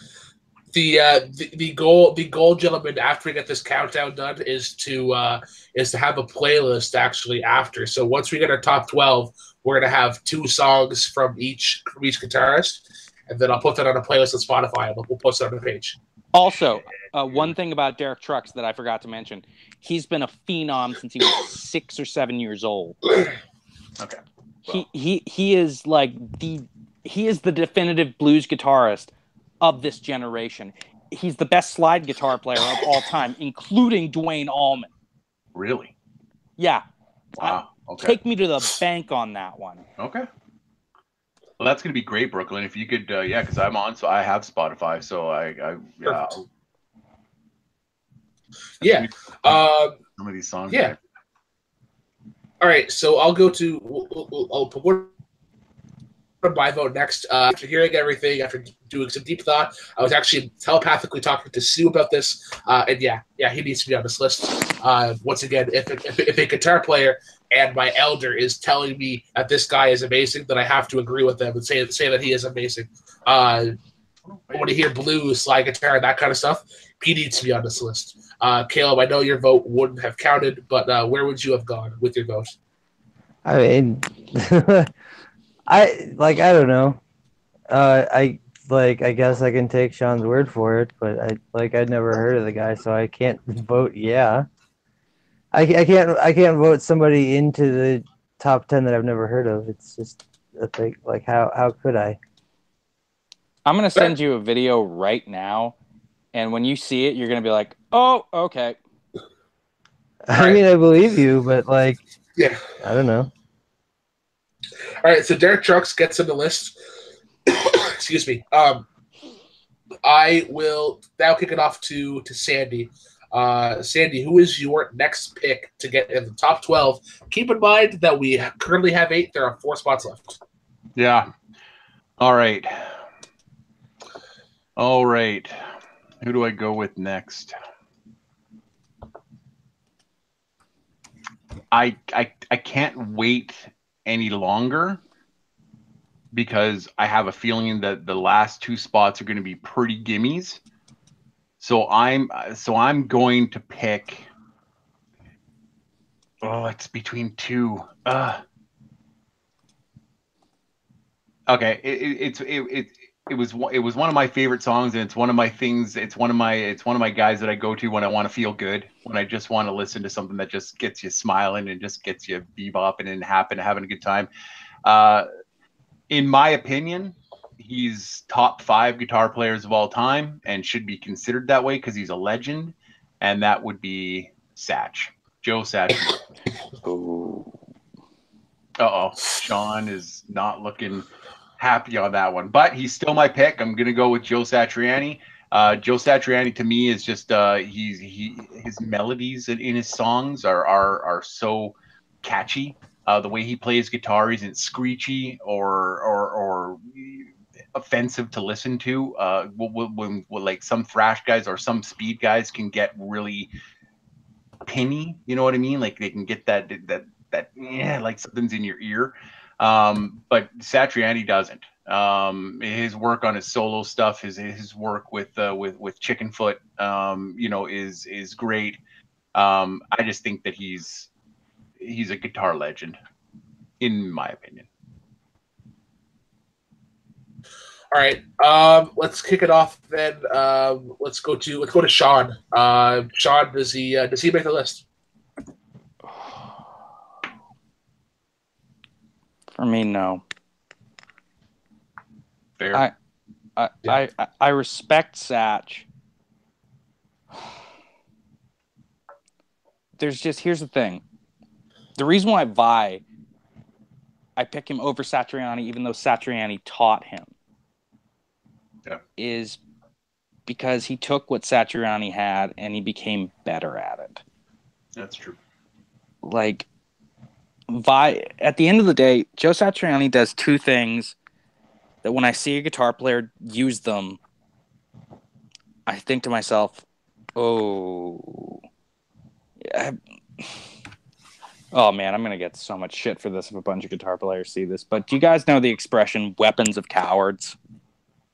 The goal, gentlemen, after we get this countdown done, is to have a playlist actually after. So once we get our top 12, we're gonna have 2 songs from each guitarist, and then I'll put that on a playlist on Spotify, and we'll post it on the page. Also, one thing about Derek Trucks that I forgot to mention, he's been a phenom since he was 6 or 7 years old. Okay. Well. He is like he is the definitive blues guitarist of this generation. He's the best slide guitar player of all time, including Dwayne Allman. Really? Yeah. Wow. Okay. Take me to the bank on that one. Okay. Well, that's gonna be great, Brooklyn. If you could, yeah, because I'm on, so I have Spotify, so yeah. Yeah. Some of these songs. Yeah. All right, so I'll go to I'll put my vote next. After hearing everything, after doing some deep thought, I was actually telepathically talking to Sue about this, and yeah, he needs to be on this list. Once again, if a guitar player and my elder is telling me that this guy is amazing, then I have to agree with them and say that he is amazing. When you hear blues, slide guitar, that kind of stuff, he needs to be on this list. Caleb, I know your vote wouldn't have counted, but where would you have gone with your vote? I mean, I don't know. I guess I can take Sean's word for it, but I'd never heard of the guy, so I can't vote. Yeah, I can't vote somebody into the top 10 that I've never heard of. It's just a thing. Like how could I? I'm gonna send you a video right now, and when you see it, you're gonna be like, "Oh, okay." I mean, I believe you, but yeah, I don't know. All right, so Derek Trucks gets on the list. Excuse me. I will now kick it off to Sandy. Sandy, who is your next pick to get in the top 12? Keep in mind that we currently have 8. There are 4 spots left. Yeah. All right. Who do I go with next? I can't wait any longer because I have a feeling that the last 2 spots are going to be pretty gimmies. So I'm going to pick. Oh, it's between 2. Okay, it was one of my favorite songs, and it's one of my things. It's one of my guys that I go to when I want to feel good, when I just want to listen to something that just gets you smiling and just gets you bebopping and having a good time. In my opinion, he's top 5 guitar players of all time and should be considered that way because he's a legend, and that would be Satch, Joe Satch. Sean is not looking happy on that one, but he's still my pick. I'm gonna go with Joe Satriani. Joe Satriani to me is just his melodies in his songs are so catchy. The way he plays guitar isn't screechy or offensive to listen to. When like some thrash guys or some speed guys can get really pinny, you know what I mean? Like they can get that like something's in your ear. But Satriani doesn't. His work on his solo stuff, his work with Chickenfoot, is great. I just think that he's a guitar legend, in my opinion. All right, let's kick it off then. Let's go to Sean. Sean, does he make the list? For me, no. Fair. I respect Satch. Here's the thing. The reason why I pick him over Satriani, even though Satriani taught him, is because he took what Satriani had and he became better at it. That's true. Like, at the end of the day, Joe Satriani does two things that when I see a guitar player use them, I think to myself, oh man, I'm going to get so much shit for this if a bunch of guitar players see this. But do you guys know the expression weapons of cowards?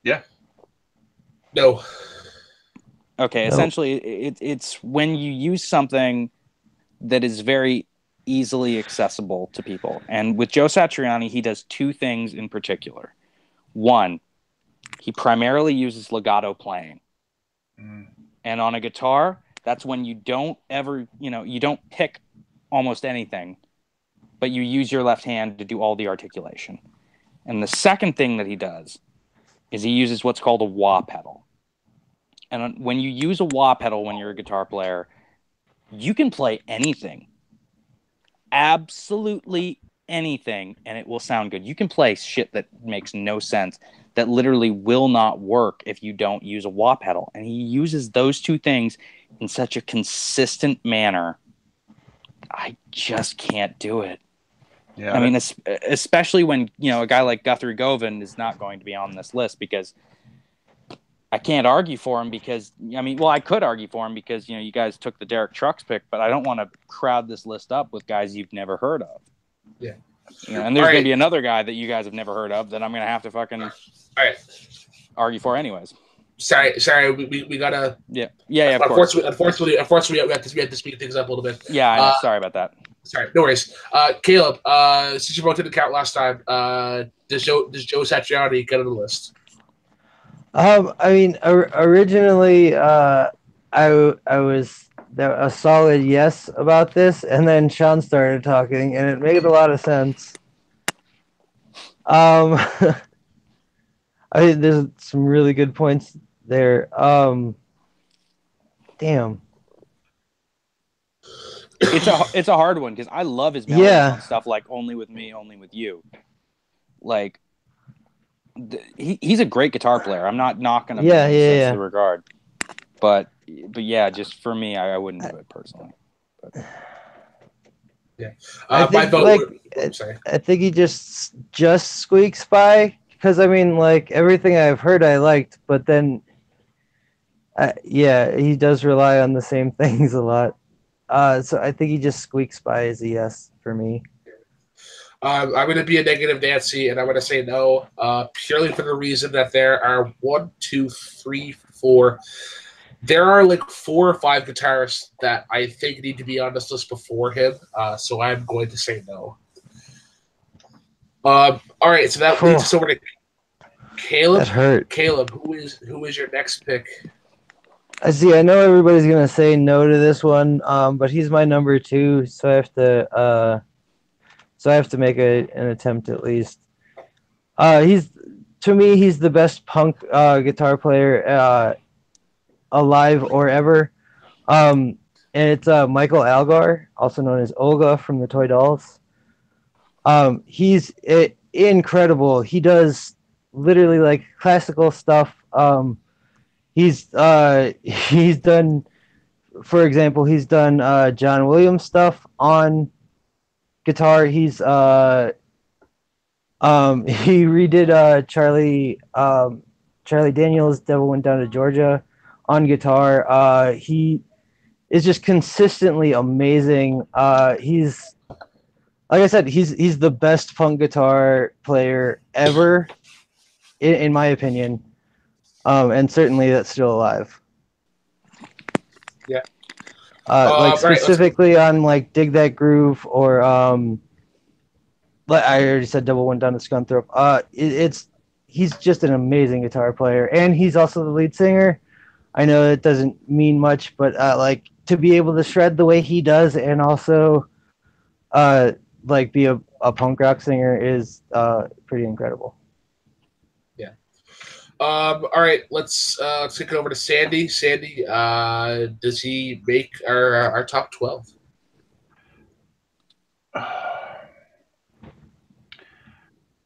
Yeah. No. Okay, essentially, it's when you use something that is very easily accessible to people. And with Joe Satriani, he does two things in particular. One, he primarily uses legato playing. And on a guitar, that's when you don't ever, you don't pick almost anything, but you use your left hand to do all the articulation. And the second thing that he does is he uses what's called a wah pedal. And when you use a wah pedal when you're a guitar player, you can play anything. Absolutely anything, and it will sound good. You can play shit that makes no sense, that literally will not work if you don't use a wah pedal. And he uses those two things in such a consistent manner. I just can't do it. Yeah, I mean, especially when, a guy like Guthrie Govan is not going to be on this list, because I can't argue for him because, I could argue for him because, you guys took the Derek Trucks pick, but I don't want to crowd this list up with guys you've never heard of. Yeah. And there's going to be another guy that you guys have never heard of that I'm going to have to fucking argue for anyways. Sorry, we gotta. Yeah. Of course. Unfortunately, we have to speed things up a little bit. Yeah, I know. Sorry about that. Sorry, no worries. Caleb, since you voted the count last time, does Joe Satriani get on the list? Originally, I was a solid yes about this, and then Sean started talking, and it made a lot of sense. There's some really good points there. Damn. It's a hard one because I love his melodies on stuff like Only With Me, Only With You. Like, he's a great guitar player. I'm not knocking him in any sense of the regard. But yeah, just for me, I wouldn't do it personally. But. Yeah. I think he just squeaks by. Because, everything I've heard I liked, but then, he does rely on the same things a lot. So I think he just squeaks by as a yes for me. I'm going to be a negative Nancy, and I'm going to say no, purely for the reason that there are 1, 2, 3, 4. There are like 4 or 5 guitarists that I think need to be on this list before him, so I'm going to say no. All right, so that leads us over to Caleb. That hurt. Caleb, who is your next pick? I see. I know everybody's gonna say no to this one, but he's my number 2, so I have to make an attempt at least. He's the best punk guitar player alive or ever, and it's Michael Algar, also known as Olga from the Toy Dolls. He's incredible. He does literally like classical stuff. He's done, for example, John Williams stuff on guitar. He redid Charlie Daniels' "Devil Went Down to Georgia" on guitar. He is just consistently amazing. He's like I said, he's the best punk guitar player ever, in my opinion. And certainly that's still alive. Yeah. Like All right, specifically on like Dig That Groove or like I already said, Double One Down to Scunthorpe. It's he's just an amazing guitar player, and he's also the lead singer. I know it doesn't mean much, but like to be able to shred the way he does, and also like be a punk rock singer is pretty incredible. Yeah. All right, let's take it over to Sandy. Sandy, does he make our top 12?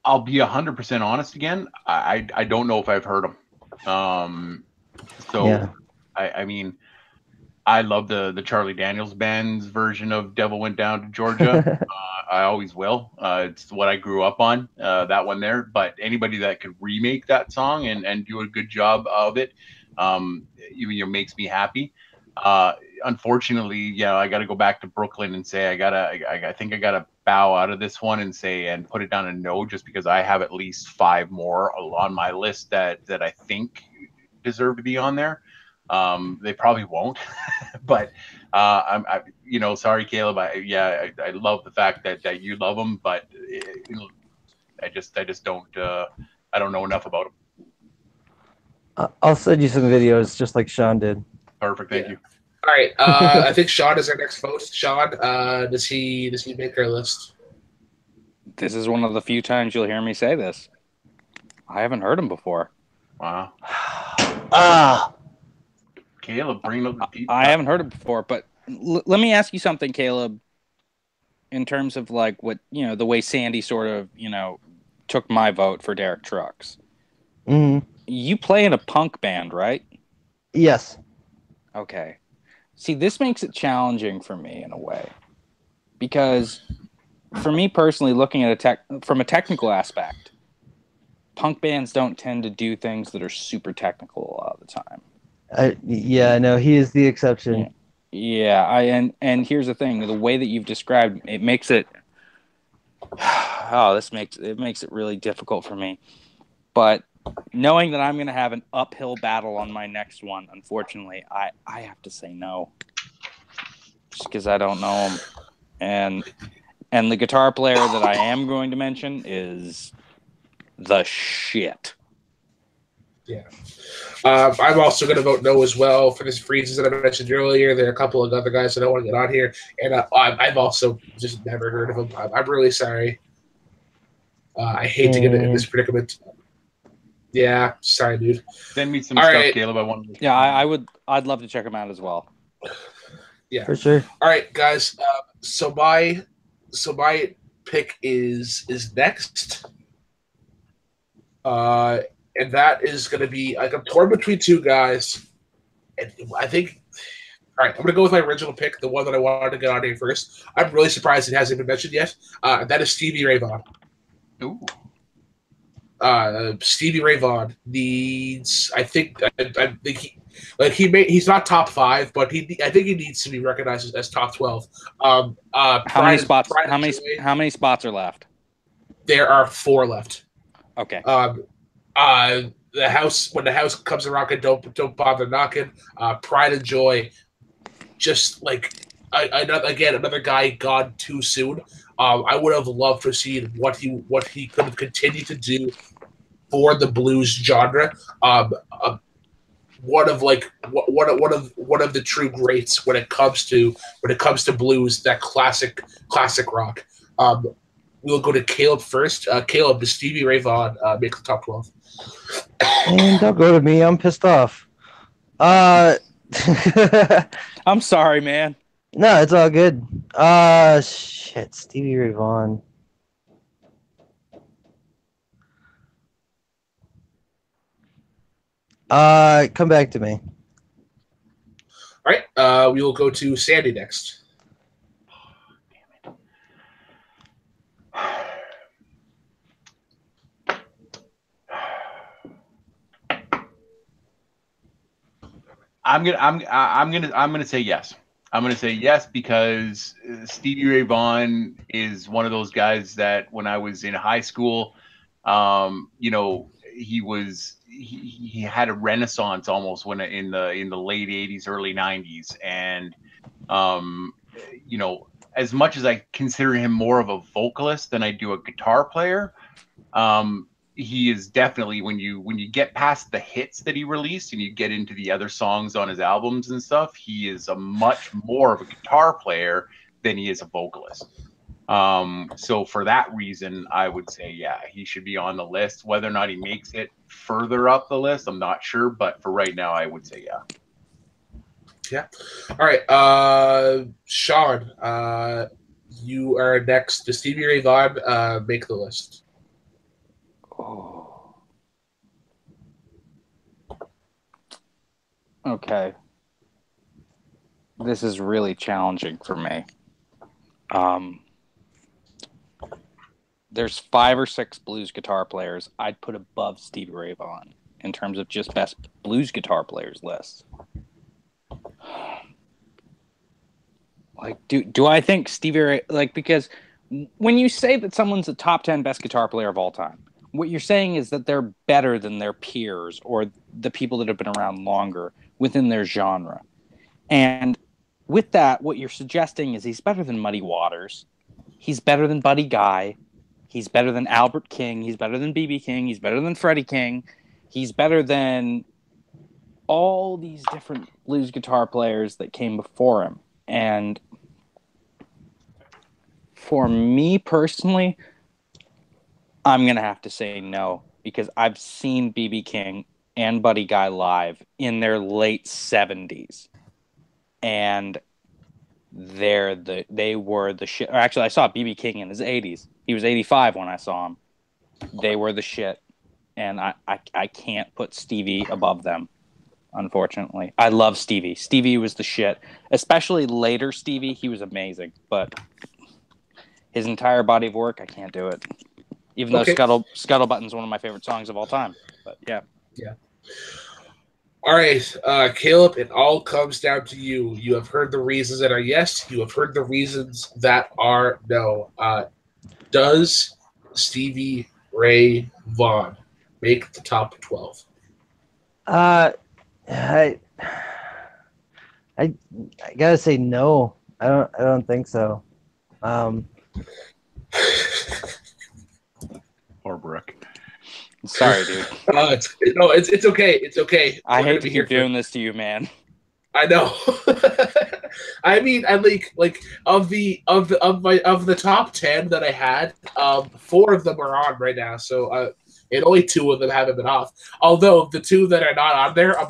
I'll be 100% honest again. I don't know if I've heard him. So Yeah. I mean, I love the Charlie Daniels Band's version of "Devil Went Down to Georgia." I always will. It's what I grew up on. That one there. But anybody that could remake that song and do a good job of it, makes me happy. Unfortunately, I got to go back to Brooklyn and say I think I gotta bow out of this one and put it down a no, just because I have at least 5 more on my list that I think deserve to be on there. They probably won't, but sorry, Caleb. I love the fact that you love them, but I just don't I don't know enough about them. I'll send you some videos, just like Sean did. Perfect, thank you. All right, I think Sean is our next host. Sean, does he make our list? This is one of the few times you'll hear me say this. I haven't heard him before. Wow. Caleb, bring up the deep. I haven't heard it before, but let me ask you something, Caleb. In terms of like what the way Sandy sort of took my vote for Derek Trucks. Mm-hmm. You play in a punk band, right? Yes. Okay. See, this makes it challenging for me in a way, because for me personally, looking at from a technical aspect, punk bands don't tend to do things that are super technical a lot of the time. No, he is the exception. Yeah, and here's the thing: the way that you've described it makes it. This makes it really difficult for me. But knowing that I'm going to have an uphill battle on my next one, unfortunately, I have to say no, just because I don't know him, and the guitar player that I am going to mention is the shit. Yeah. I'm also going to vote no as well for this reasons that I mentioned earlier. There are a couple of other guys that I want to get on here, and I've also just never heard of them. I'm really sorry. I hate to get in this predicament. Yeah, sorry, dude. Send me some stuff, Caleb. I want to. Yeah, I'd love to check them out as well. Yeah, for sure. All right, guys. So my pick is next. And that is going to be like I'm torn between 2 guys, and I think. All right, I'm going to go with my original pick, the one that I wanted to get on here first. I'm really surprised it hasn't been mentioned yet. That is Stevie Ray Vaughan. Ooh. Stevie Ray Vaughan needs. I think he's not top 5, but I think he needs to be recognized as top 12. How many spots? How many spots are left? There are 4 left. Okay. The house, when the house comes around, don't bother knocking. Pride and Joy, just like another guy gone too soon. I would have loved to see what he could have continued to do for the blues genre. One of the true greats when it comes to blues, that classic rock. We'll go to Caleb first. Caleb, does Stevie Ray Vaughan make the top 12? And don't go to me. I'm pissed off. I'm sorry, man. No, it's all good. Shit, Stevie Ray Vaughan. Come back to me. All right. We will go to Sandy next. I'm gonna say yes. I'm gonna say yes because Stevie Ray Vaughan is one of those guys that when I was in high school, you know, he had a renaissance almost when in the late 80s, early 90s. And you know, as much as I consider him more of a vocalist than I do a guitar player, he is definitely, when you get past the hits that he released and you get into the other songs on his albums and stuff, he is a much more of a guitar player than he is a vocalist. So for that reason, I would say, yeah, he should be on the list. Whether or not he makes it further up the list, I'm not sure, but for right now, I would say, yeah. Yeah. All right. Sean, you are next. Does Stevie Ray Vaughan make the list? Oh. Okay. This is really challenging for me. There's 5 or 6 blues guitar players I'd put above Stevie Ray Vaughan in terms of just best blues guitar players list. Like, do I think Stevie Ray, like, because when you say that someone's a top 10 best guitar player of all time, what you're saying is that they're better than their peers or the people that have been around longer within their genre. And with that, what you're suggesting is he's better than Muddy Waters. He's better than Buddy Guy. He's better than Albert King. He's better than B.B. King. He's better than Freddie King. He's better than all these different blues guitar players that came before him. And for me personally, I'm going to have to say no, because I've seen B.B. King and Buddy Guy live in their late 70s. And they were the shit. Or actually, I saw B.B. King in his 80s. He was 85 when I saw him. They were the shit. And I can't put Stevie above them, unfortunately. I love Stevie. Stevie was the shit. Especially later Stevie, he was amazing. But his entire body of work, I can't do it. Even though Scuttlebutton's one of my favorite songs of all time. But yeah. Yeah. All right, Caleb, it all comes down to you. You have heard the reasons that are yes. You have heard the reasons that are no. Does Stevie Ray Vaughan make the top 12? I gotta say no. I don't think so. Or Brooke. Sorry, dude. It's okay. It's okay. I hate to keep doing this to you, man. I know. I mean, I like of the top 10 that I had, 4 of them are on right now. So and only 2 of them haven't been off. Although the 2 that are not on there are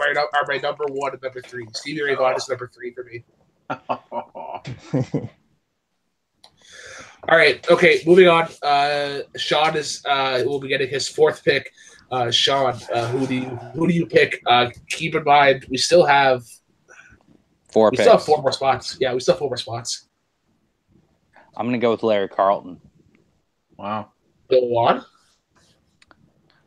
my number 1 and number 3. Stevie Ray Vaughan is number 3 for me. All right. Okay. Moving on. Sean will be getting his 4th pick. Sean, who do you pick? Keep in mind, we still have 4 we picks. still have 4 more spots. Yeah, we still have 4 more spots. I'm gonna go with Larry Carlton. Wow. Go on.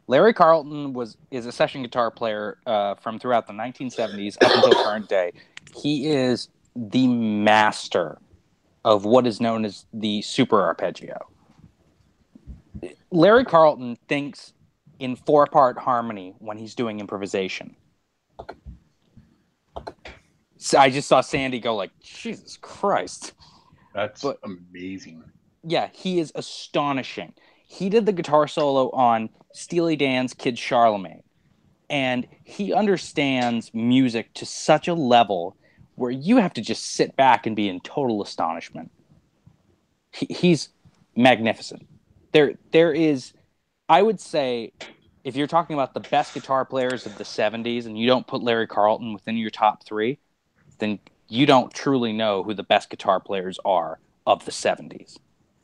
Larry Carlton is a session guitar player from throughout the 1970s up until current day. He is the master of what is known as the super arpeggio. Larry Carlton thinks in 4-part harmony when he's doing improvisation. So I just saw Sandy go like, Jesus Christ. That's amazing. Yeah, he is astonishing. He did the guitar solo on Steely Dan's Kid Charlemagne. And he understands music to such a level where you have to just sit back and be in total astonishment. He's magnificent. There is, I would say, if you're talking about the best guitar players of the 70s and you don't put Larry Carlton within your top 3, then you don't truly know who the best guitar players are of the 70s.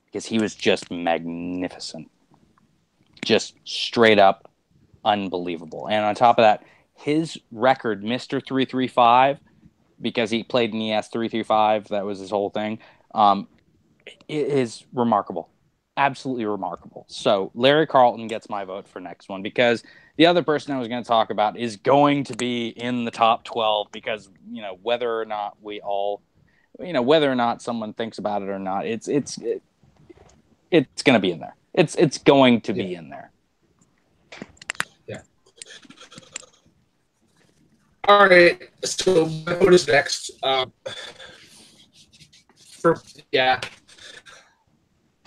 Because he was just magnificent. Just straight up unbelievable. And on top of that, his record, Mr. 335, because he played in ES 335, that was his whole thing, it is remarkable. Absolutely remarkable. So Larry Carlton gets my vote for next one, because the other person I was going to talk about is going to be in the top 12, because, you know, whether or not we all whether or not someone thinks about it or not, it's going to be in there. It's going to be in there. Yeah. All right. So what is next?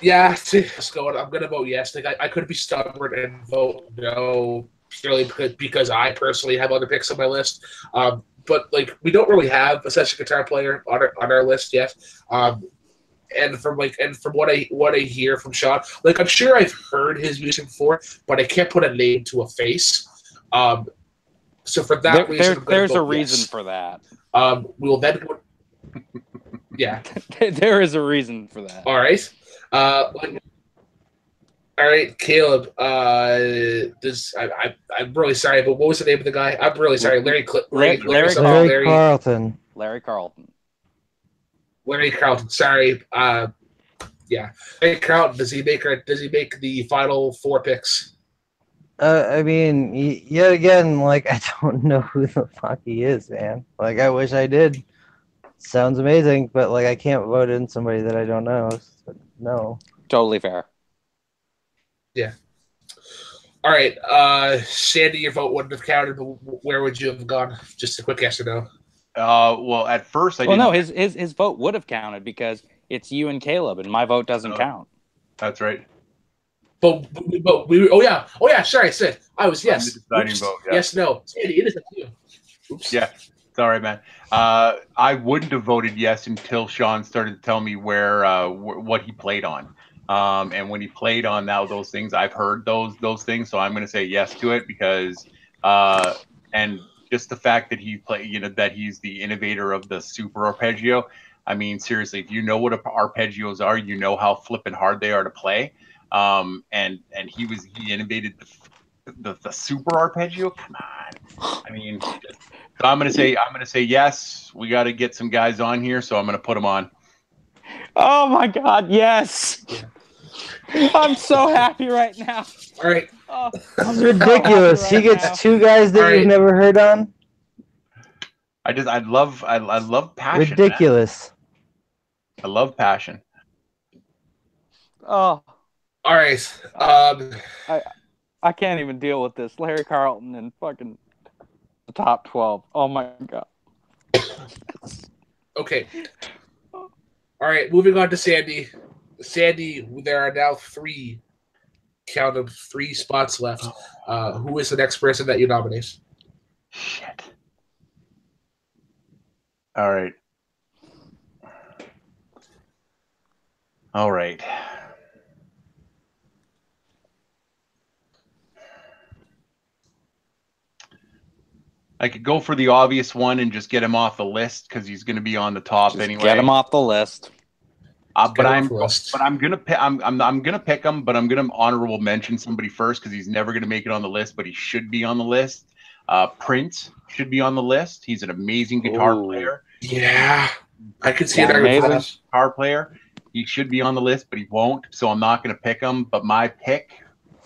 Let's go. I'm gonna vote yes. Like I could be stubborn and vote no purely because I personally have other picks on my list. But like we don't really have a session guitar player on our list yet. And from what I hear from Sean, like I'm sure I've heard his music before, but I can't put a name to a face. So for that reason, there's a reason for that. We'll then go. Yeah, there is a reason for that. All right. All right, Caleb. I'm really sorry, but what was the name of the guy? I'm really sorry, Larry Carlton. Larry Carlton. Larry Carlton. Sorry. Yeah, Larry Carlton. Does he make the final 4 picks? I mean, yet again, like I don't know who the fuck he is, man. Like I wish I did. Sounds amazing, but like I can't vote in somebody that I don't know. So, no. Totally fair. Yeah. All right, Sandy, your vote wouldn't have counted, but where would you have gone? Just a quick yes or no. Well, at first I didn't. Well, no, his vote would have counted because it's you and Caleb, and my vote doesn't count. That's right. But we oh yeah, sorry, I said I was yes. The deciding vote, yeah. Yes, no. Sandy, it is up to you. Oops. Yeah. Sorry, man. I wouldn't have voted yes until Sean started to tell me what he played on. And when he played on those things, I've heard those things, so I'm going to say yes to it because and just the fact that that he's the innovator of the super arpeggio. I mean, seriously, if you know what arpeggios are, you know how flippin' hard they are to play. And he innovated the super arpeggio. Come on, I mean. So I'm gonna say yes. We got to get some guys on here, so I'm gonna put them on. Oh my God, yes! Yeah. I'm so happy right now. All right, this is ridiculous. He gets 2 guys that you've never heard on. I love passion. Ridiculous. Man. I love passion. Oh, all right. I can't even deal with this. Larry Carlton and fucking. The top 12. Oh my God. Okay. All right, moving on to Sandy. Sandy, there are now 3 spots left. Who is the next person that you nominate? Shit. All right. I could go for the obvious one and just get him off the list because he's going to be on the top just anyway. Get him off the list. But I'm gonna pick. I'm gonna pick him, but I'm gonna honorable mention somebody first because he's never gonna make it on the list, but he should be on the list. Prince should be on the list. He's an amazing guitar player. Yeah, I could see it. Amazing guitar player. He should be on the list, but he won't. So I'm not gonna pick him. But my pick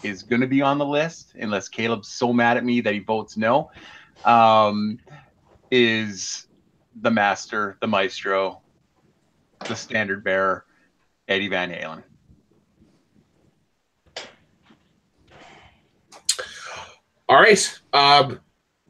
is gonna be on the list unless Caleb's so mad at me that he votes no. Is the master, the maestro, the standard bearer, Eddie Van Halen. All right.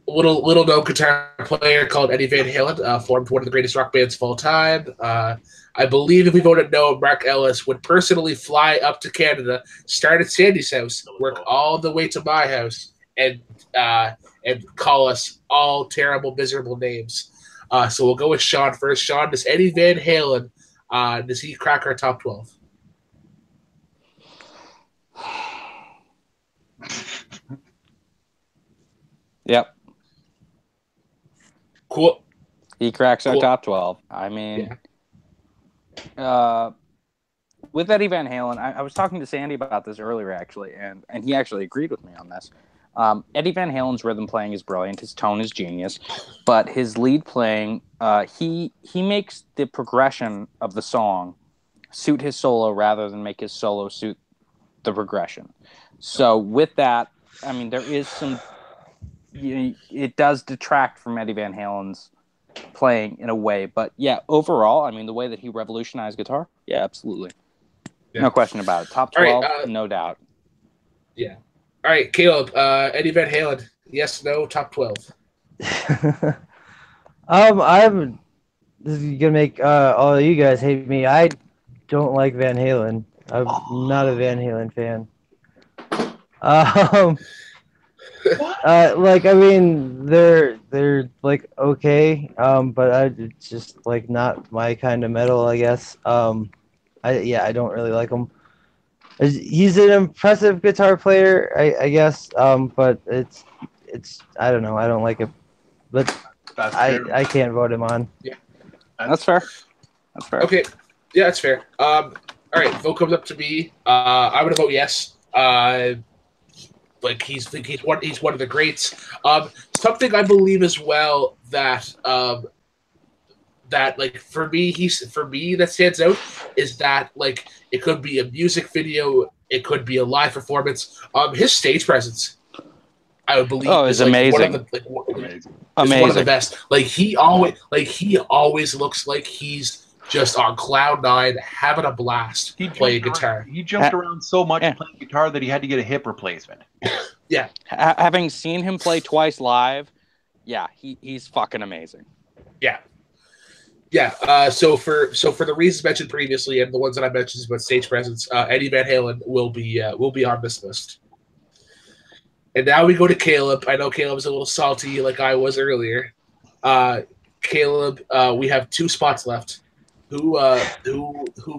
Little known guitar player called Eddie Van Halen formed one of the greatest rock bands of all time. I believe if we voted no, Mark Ellis would personally fly up to Canada, start at Sandy's house, work all the way to my house, and call us all terrible, miserable names. So we'll go with Sean first. Sean, does Eddie Van Halen, does he crack our top 12? Yep. Cool. He cracks our top 12. I mean, with Eddie Van Halen, I was talking to Sandy about this earlier, actually, and he actually agreed with me on this. Eddie Van Halen's rhythm playing is brilliant. His tone is genius, but his lead playing, he makes the progression of the song suit his solo rather than make his solo suit the progression. So with that, I mean, there is some. It does detract from Eddie Van Halen's playing in a way. But yeah, overall, I mean, the way that he revolutionized guitar, yeah, absolutely. Yeah. No question about it. Top All right, 12, no doubt. Yeah. All right, Caleb. Eddie Van Halen. Yes, no, top 12. I'm. This is gonna make all of you guys hate me. I don't like Van Halen. I'm not a Van Halen fan. Like I mean, they're like okay, but it's just like not my kind of metal, I guess. I don't really like him. He's an impressive guitar player, I guess. But it's I don't know. I don't like it, but That's fair. I can't vote him on. Yeah, That's fair. That's fair. Okay, yeah, that's fair. All right, vote comes up to me. I'm gonna vote yes. Like he's one of the greats. Something I believe as well that that like for me that stands out is that like it could be a music video, it could be a live performance. His stage presence, I would believe, is like amazing. Amazing. Amazing. One of the best. Like he always looks like he's just on cloud nine, having a blast playing guitar. He jumped around so much playing guitar that he had to get a hip replacement. Yeah. Having seen him play twice live, yeah, he's fucking amazing. Yeah. Yeah. So for the reasons mentioned previously and the ones that I mentioned about stage presence, Eddie Van Halen will be on this list. And now we go to Caleb. I know Caleb's a little salty like I was earlier. Caleb, we have 2 spots left. Who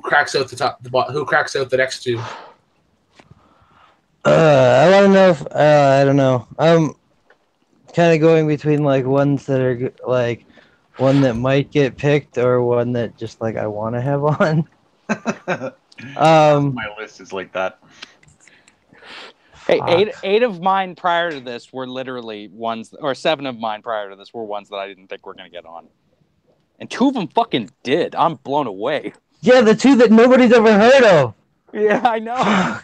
cracks out who cracks out the next 2? I want to know if I don't know. I'm kind of going between like ones that are like one that might get picked or one that just like I want to have on. My list is like that. Hey, eight of mine prior to this were literally ones, or 7 of mine prior to this were ones that I didn't think were going to get on. And 2 of them fucking did. I'm blown away. Yeah, the 2 that nobody's ever heard of. Yeah, I know.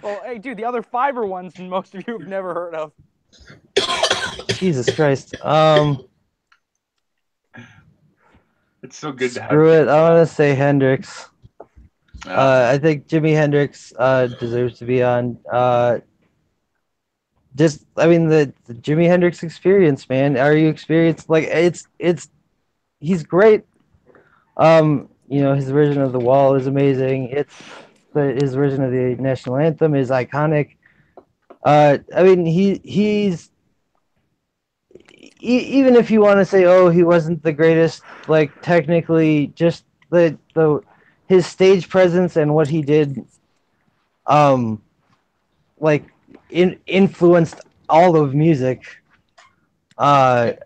Well, hey, dude, the other 5 are ones most of you have never heard of. Jesus Christ. It's so good to have. Screw it. I want to say Hendrix. I think Jimi Hendrix deserves to be on. Just, I mean, the Jimi Hendrix experience, man. Are you experienced? Like, he's great. You know, his version of The Wall is amazing. His version of the national anthem is iconic. I mean, he's even if you want to say, oh, he wasn't the greatest, like technically, just his stage presence and what he did, like influenced all of music. I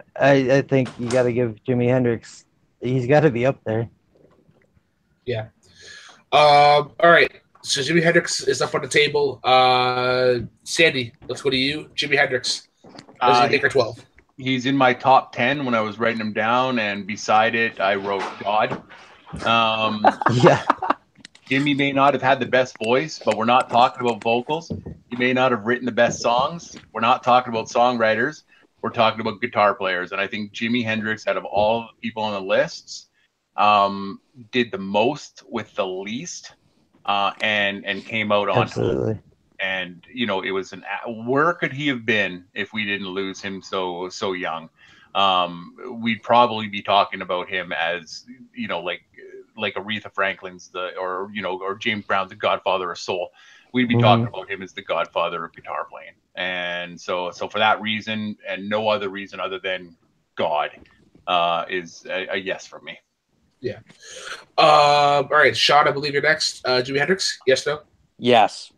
think you got to give Jimi Hendrix. He's got to be up there. Yeah. All right. So Jimi Hendrix is up on the table. Sandy, let's go to you. Jimi Hendrix. Does he make her 12? He's in my top 10 when I was writing him down, and beside it, I wrote God. Yeah. Jimmy may not have had the best voice, but we're not talking about vocals. He may not have written the best songs. We're not talking about songwriters. We're talking about guitar players. And I think Jimi Hendrix, out of all the people on the lists, did the most with the least, and came out on Absolutely. top. And you know, it was where could he have been if we didn't lose him so young? We'd probably be talking about him as, you know, like Aretha Franklin's or James Brown's the Godfather of soul. We'd be talking about him as the Godfather of guitar playing. And so for that reason and no other reason other than God, is a yes for me. Yeah. All right, Sean, I believe you're next. Jimi Hendrix? Yes, no? Yes.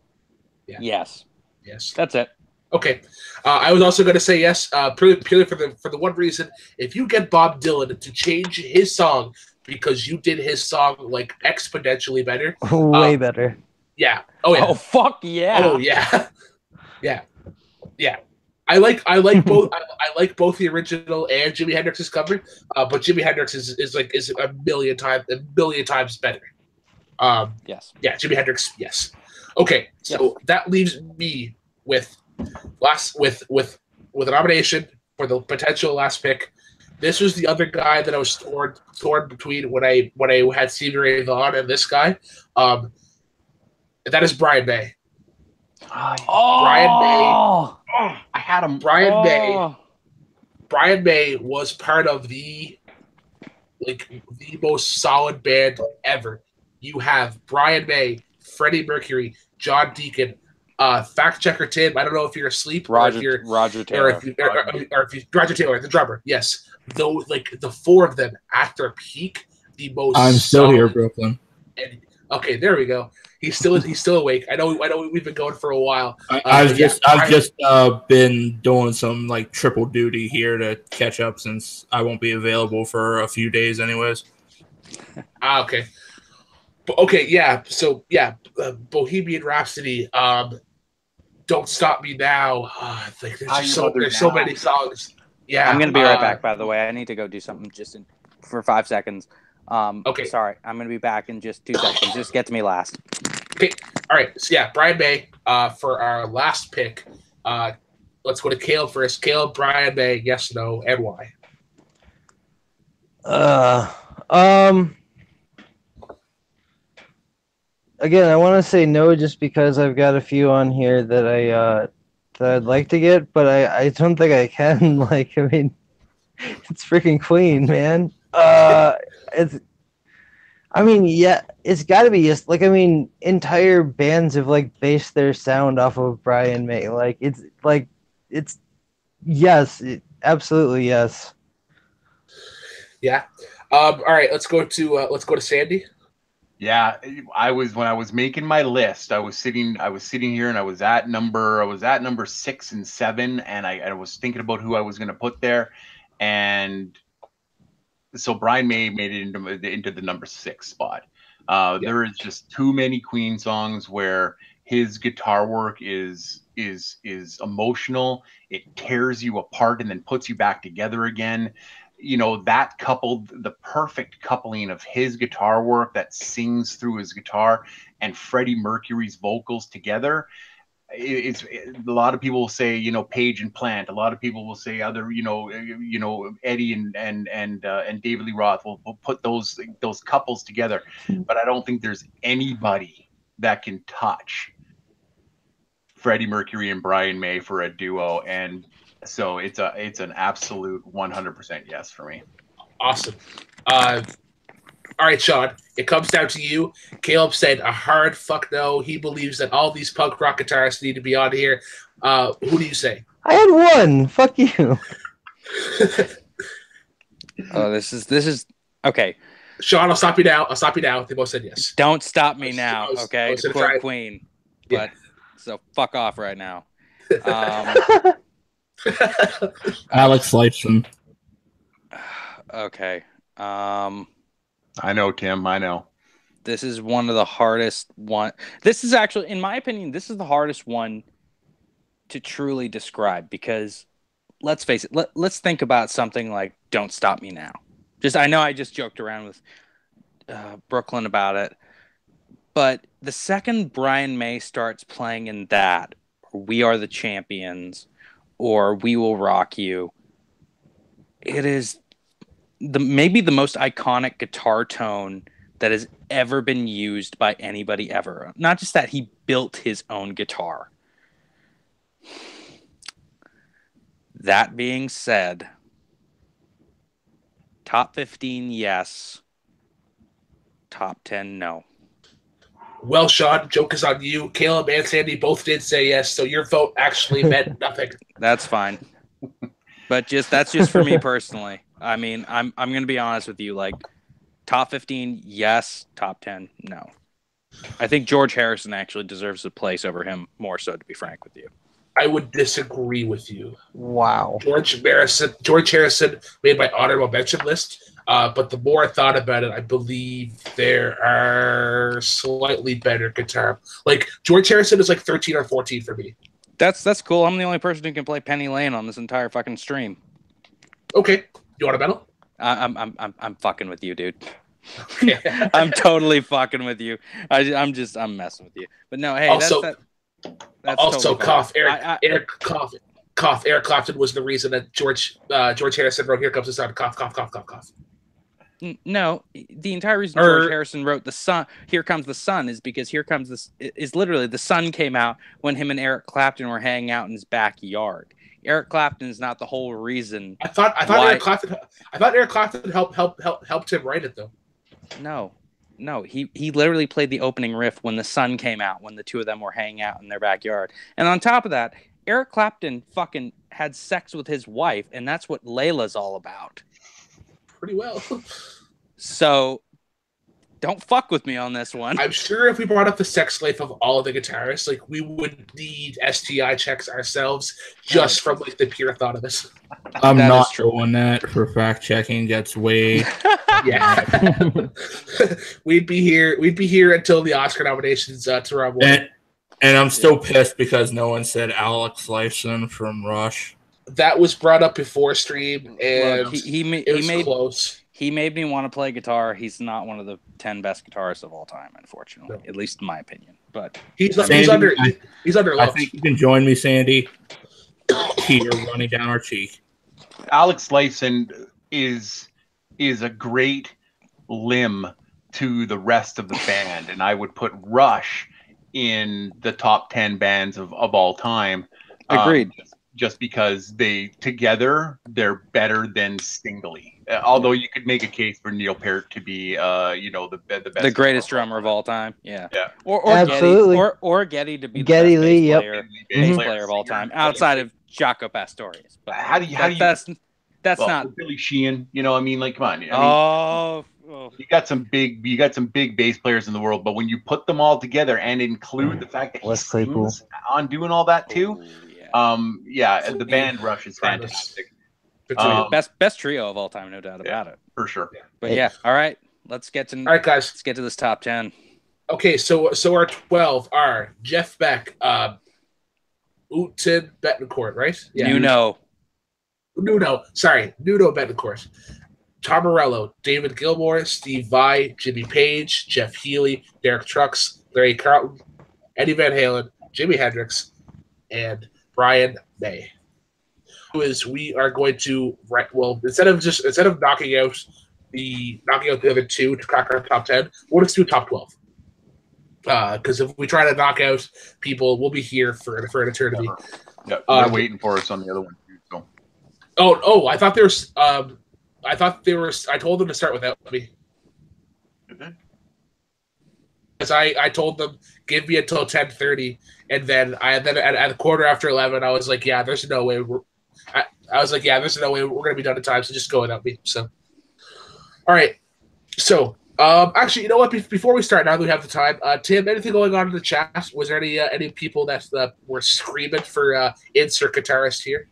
Yeah. Yes. Yes. That's it. Okay. I was also going to say yes, purely for the one reason. If you get Bob Dylan to change his song because you did his song like exponentially better, way better. Yeah. Oh yeah. Oh fuck yeah. Oh yeah. Yeah. Yeah. I like both. I like both the original and Jimi Hendrix's cover, but Jimi Hendrix is a million times better. Yes. Yeah, Jimi Hendrix. Yes. Okay, so that leaves me with a nomination for the potential last pick. This was the other guy that I was torn between when I had Stevie Ray Vaughan and this guy. That is Brian May. Oh, Brian May. I had him. Brian May was part of the most solid band ever. You have Brian May, Freddie Mercury, John Deacon, fact checker Tim. I don't know if you're asleep Roger or if Taylor, Roger Taylor, the drummer. Yes, though, the four of them at their peak, the most. I'm still here, Brooklyn. Okay, there we go. He's still awake. I know. We've been going for a while. I've just been doing some triple duty here to catch up since I won't be available for a few days, anyways. Okay. Okay, yeah. So yeah, Bohemian Rhapsody. Don't Stop Me Now. There's so many songs. Yeah, I'm gonna be right back. By the way, I need to go do something for 5 seconds. Okay. Sorry, I'm gonna be back in just 2 seconds. Just get to me last. Okay. All right. So yeah, Brian May. For our last pick, let's go to Caleb first. Caleb, Brian May, yes, no, and why? Again, I want to say no, just because I've got a few on here that I'd like to get, but I don't think I can. It's freaking Queen, man. It's got to be just entire bands have based their sound off of Brian May. It's yes, absolutely yes. Yeah. All right. Let's go to Sandy. Yeah, when I was making my list, I was sitting here and I was at number 6 and 7, and I was thinking about who I was going to put there, and so Brian May made it into the number 6 spot. There is just too many Queen songs where his guitar work is emotional. It tears you apart and then puts you back together again. That coupled, the perfect coupling of his guitar work that sings through his guitar and Freddie Mercury's vocals together. It's a lot of people will say, Page and Plant. A lot of people will say other, Eddie and David Lee Roth will put those couples together. But I don't think there's anybody that can touch Freddie Mercury and Brian May for a duo. And so it's an absolute 100% yes for me. Awesome. All right, Sean, it comes down to you. Caleb said a hard fuck no. He believes that all these punk rock guitarists need to be on here. Who do you say? I had one. Fuck you. Oh, this is okay. Sean, I'll stop you now. They both said yes. Don't stop me now, okay? To quote Queen. Yeah. So fuck off right now. Alex Lifeson. Okay. I know, Tim. I know. This is one of the hardest one. This is actually, in my opinion, this is the hardest one to truly describe because, let's face it, let's think about something like Don't Stop Me Now. I know I just joked around with Brooklyn about it, but the second Brian May starts playing in that, or We Are the Champions, or We Will Rock You, it is maybe the most iconic guitar tone that has ever been used by anybody ever. Not just that, he built his own guitar. That being said, top 15, yes. Top 10, no. Well, Sean, joke is on you. Caleb and Sandy both did say yes, so your vote actually meant nothing. That's fine. But that's just for me personally. I mean, I'm going to be honest with you. Top 15, yes. Top 10, no. I think George Harrison actually deserves a place over him more so, to be frank with you. I would disagree with you. Wow. George Harrison made my honorable mention list, but the more I thought about it, I believe there are slightly better guitar. George Harrison is 13 or 14 for me. That's cool. I'm the only person who can play Penny Lane on this entire fucking stream. Okay. You want a medal? I'm fucking with you, dude. Okay. I'm totally fucking with you. I'm messing with you. But no, hey, that's also totally cough, fine. Eric cough. cough. Eric Clapton was the reason that George Harrison wrote "Here Comes the Sun." Cough, cough, cough, cough, cough. No, the entire reason George Harrison wrote the sun, "Here Comes the Sun," is because "Here Comes this" is literally the sun came out when him and Eric Clapton were hanging out in his backyard. Eric Clapton is not the whole reason. I thought Eric Clapton helped him write it though. No, he literally played the opening riff when the sun came out, when the two of them were hanging out in their backyard. And on top of that, Eric Clapton fucking had sex with his wife, and that's what Layla's all about. Pretty well. So don't fuck with me on this one. I'm sure if we brought up the sex life of all of the guitarists, like we would need STI checks ourselves just from like the pure thought of this. I'm not doing that for fact checking. Gets way. Yeah. we'd be here until the Oscar nominations tomorrow morning. And I'm still pissed because no one said Alex Lifeson from Rush. That was brought up before stream, and it was close. He made me want to play guitar. He's not one of the 10 best guitarists of all time, unfortunately. No. At least in my opinion. But he's under. I think you can join me, Sandy. Tear running down our cheek. Alex Lifeson is a great limb to the rest of the band, and I would put Rush in the top 10 bands of all time. Agreed. Just because they're better than singly. Although you could make a case for Neil Peart to be, the best, the greatest drummer of all time. Yeah. Or absolutely. Geddy, or Geddy to be the Geddy best Lee, bass player of all time, outside of Jaco Pastorius. But that's not Billy Sheehan. You know, I mean, like, come on. You got some big bass players in the world, but when you put them all together and include the fact that he sings on doing all that too, the band Rush is fantastic. Best trio of all time, no doubt about it. For sure. But all right. Let's get to guys. Let's get to this top 10. Okay, so our 12 are Jeff Beck, Uten Betancourt, right? Yeah. Nuno Betancourt. Tom Morello, David Gilmour, Steve Vai, Jimmy Page, Jeff Healey, Derek Trucks, Larry Carlton, Eddie Van Halen, Jimi Hendrix, and Brian May. We are going to instead of knocking out the other two to crack our top 10, we'll just do top 12. Because if we try to knock out people, we'll be here for an eternity. Yeah, they're waiting for us on the other one too. So. Oh, I thought there was. I told them to start without me. Because I told them give me until 10:30, and then at a quarter after 11, I was like, yeah, there's no way there's no way we're gonna be done in time, so just go without me. So, all right. So, actually, you know what? Before we start, now that we have the time, Tim, anything going on in the chat? Was there any people that were screaming for insert guitarist here?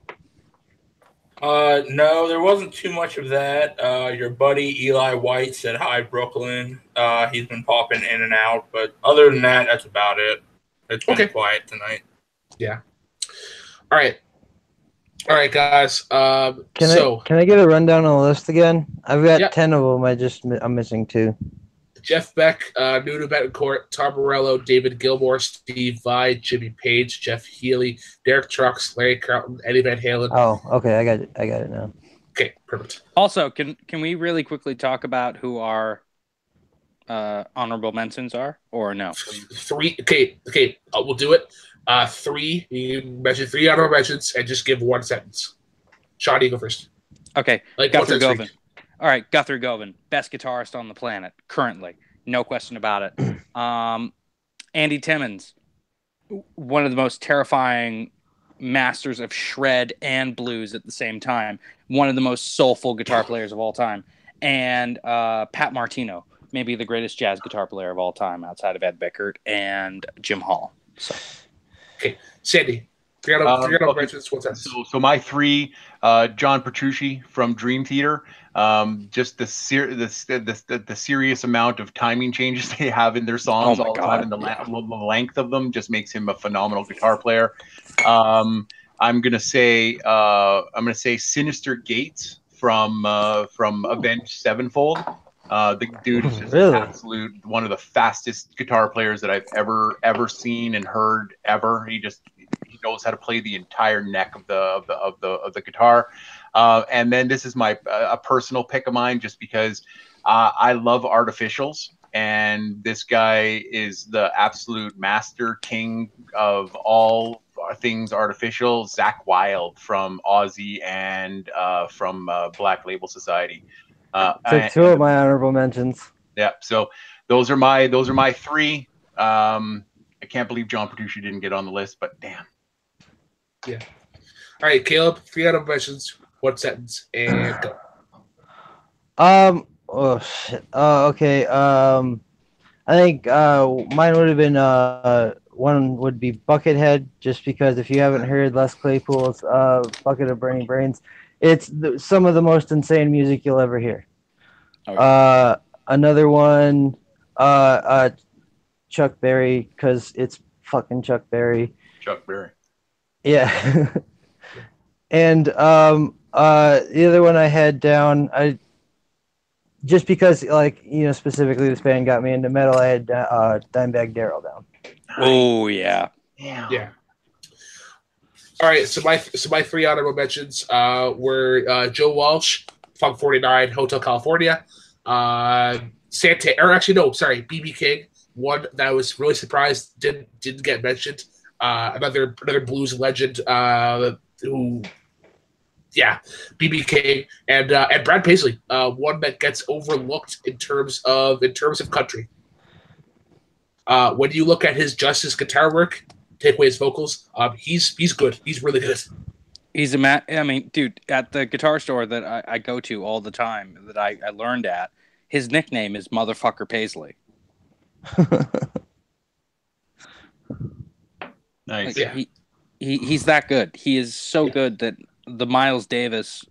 No, there wasn't too much of that. Your buddy Eli White said hi, Brooklyn. He's been popping in and out, but other than that, that's about it. It's been quiet tonight. Yeah. All right, guys. Can I get a rundown on the list again? I've got 10 of them. I'm missing 2. Jeff Beck, Nuno Betancourt, Tom Morello, David Gilmour, Steve Vai, Jimmy Page, Jeff Healey, Derek Trucks, Larry Carlton, Eddie Van Halen. Oh, okay, I got it now. Okay, perfect. Also, can we really quickly talk about who our honorable mentions are, or no? 3. Okay, we'll do it. 3. You mention 3 honorable mentions and just give 1 sentence. Sean, you go first. Okay, Guthrie Govan. All right, Guthrie Govan, best guitarist on the planet currently, no question about it. Andy Timmons, one of the most terrifying masters of shred and blues at the same time, one of the most soulful guitar players of all time, and Pat Martino, maybe the greatest jazz guitar player of all time outside of Ed Bickert and Jim Hall. So, okay, Sandy. So my 3, John Petrucci from Dream Theater. Just the serious amount of timing changes they have in their songs all the time, and the length of them just makes him a phenomenal guitar player. I'm gonna say Sinister Gates from Avenged Sevenfold. The dude is just an absolute one of the fastest guitar players that I've ever seen and heard ever. He knows how to play the entire neck of the guitar. And then this is my a personal pick of mine, just because I love artificials, and this guy is the absolute master king of all things artificial. Zach Wilde from Aussie and from Black Label Society. Took two of my honorable mentions. Yeah, so those are my three. I can't believe John Petrucci didn't get on the list, but damn. Yeah. All right, Caleb, 3 honorable mentions, 1 sentence, and go. Oh shit. Okay. I think mine would have been one would be Buckethead, just because if you haven't heard Les Claypool's Bucket of Burning Brains, it's some of the most insane music you'll ever hear. Okay. Another one, Chuck Berry, because it's fucking Chuck Berry. Chuck Berry. Yeah. And the other one I had down, just because, like, you know, specifically this band got me into metal, I had Dimebag Darrell down. Oh yeah. Yeah. All right, so my 3 honorable mentions were Joe Walsh, Funk 49, Hotel California, BB King, one that I was really surprised didn't get mentioned. Another blues legend who, yeah, BB King, and Brad Paisley, one that gets overlooked in terms of country. When you look at his guitar work, take away his vocals, he's good. He's really good. He's I mean, dude, at the guitar store that I go to all the time, that I learned at, his nickname is Motherfucker Paisley. Nice. Yeah. He's that good. He is so good that the Miles Davis,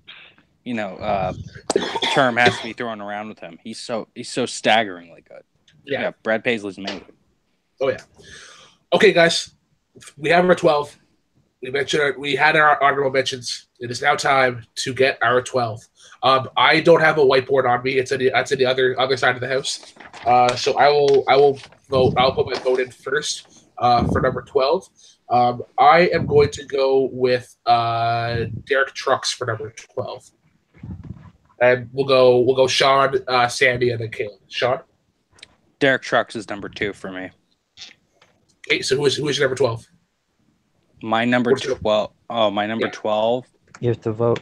term has to be thrown around with him. He's so staggeringly good. Yeah, Brad Paisley's amazing. Oh yeah. Okay, guys, we have our 12. We had our honorable mentions. It is now time to get our 12. I don't have a whiteboard on me. It's in the other side of the house. So I will vote. I'll put my vote in first for number 12. I am going to go with Derek Trucks for number 12. And we'll go Sean, Sandy, and then Caleb. Sean? Derek Trucks is number 2 for me. Okay, so who is your number 12? My number 12. Oh, my number 12. You have to vote.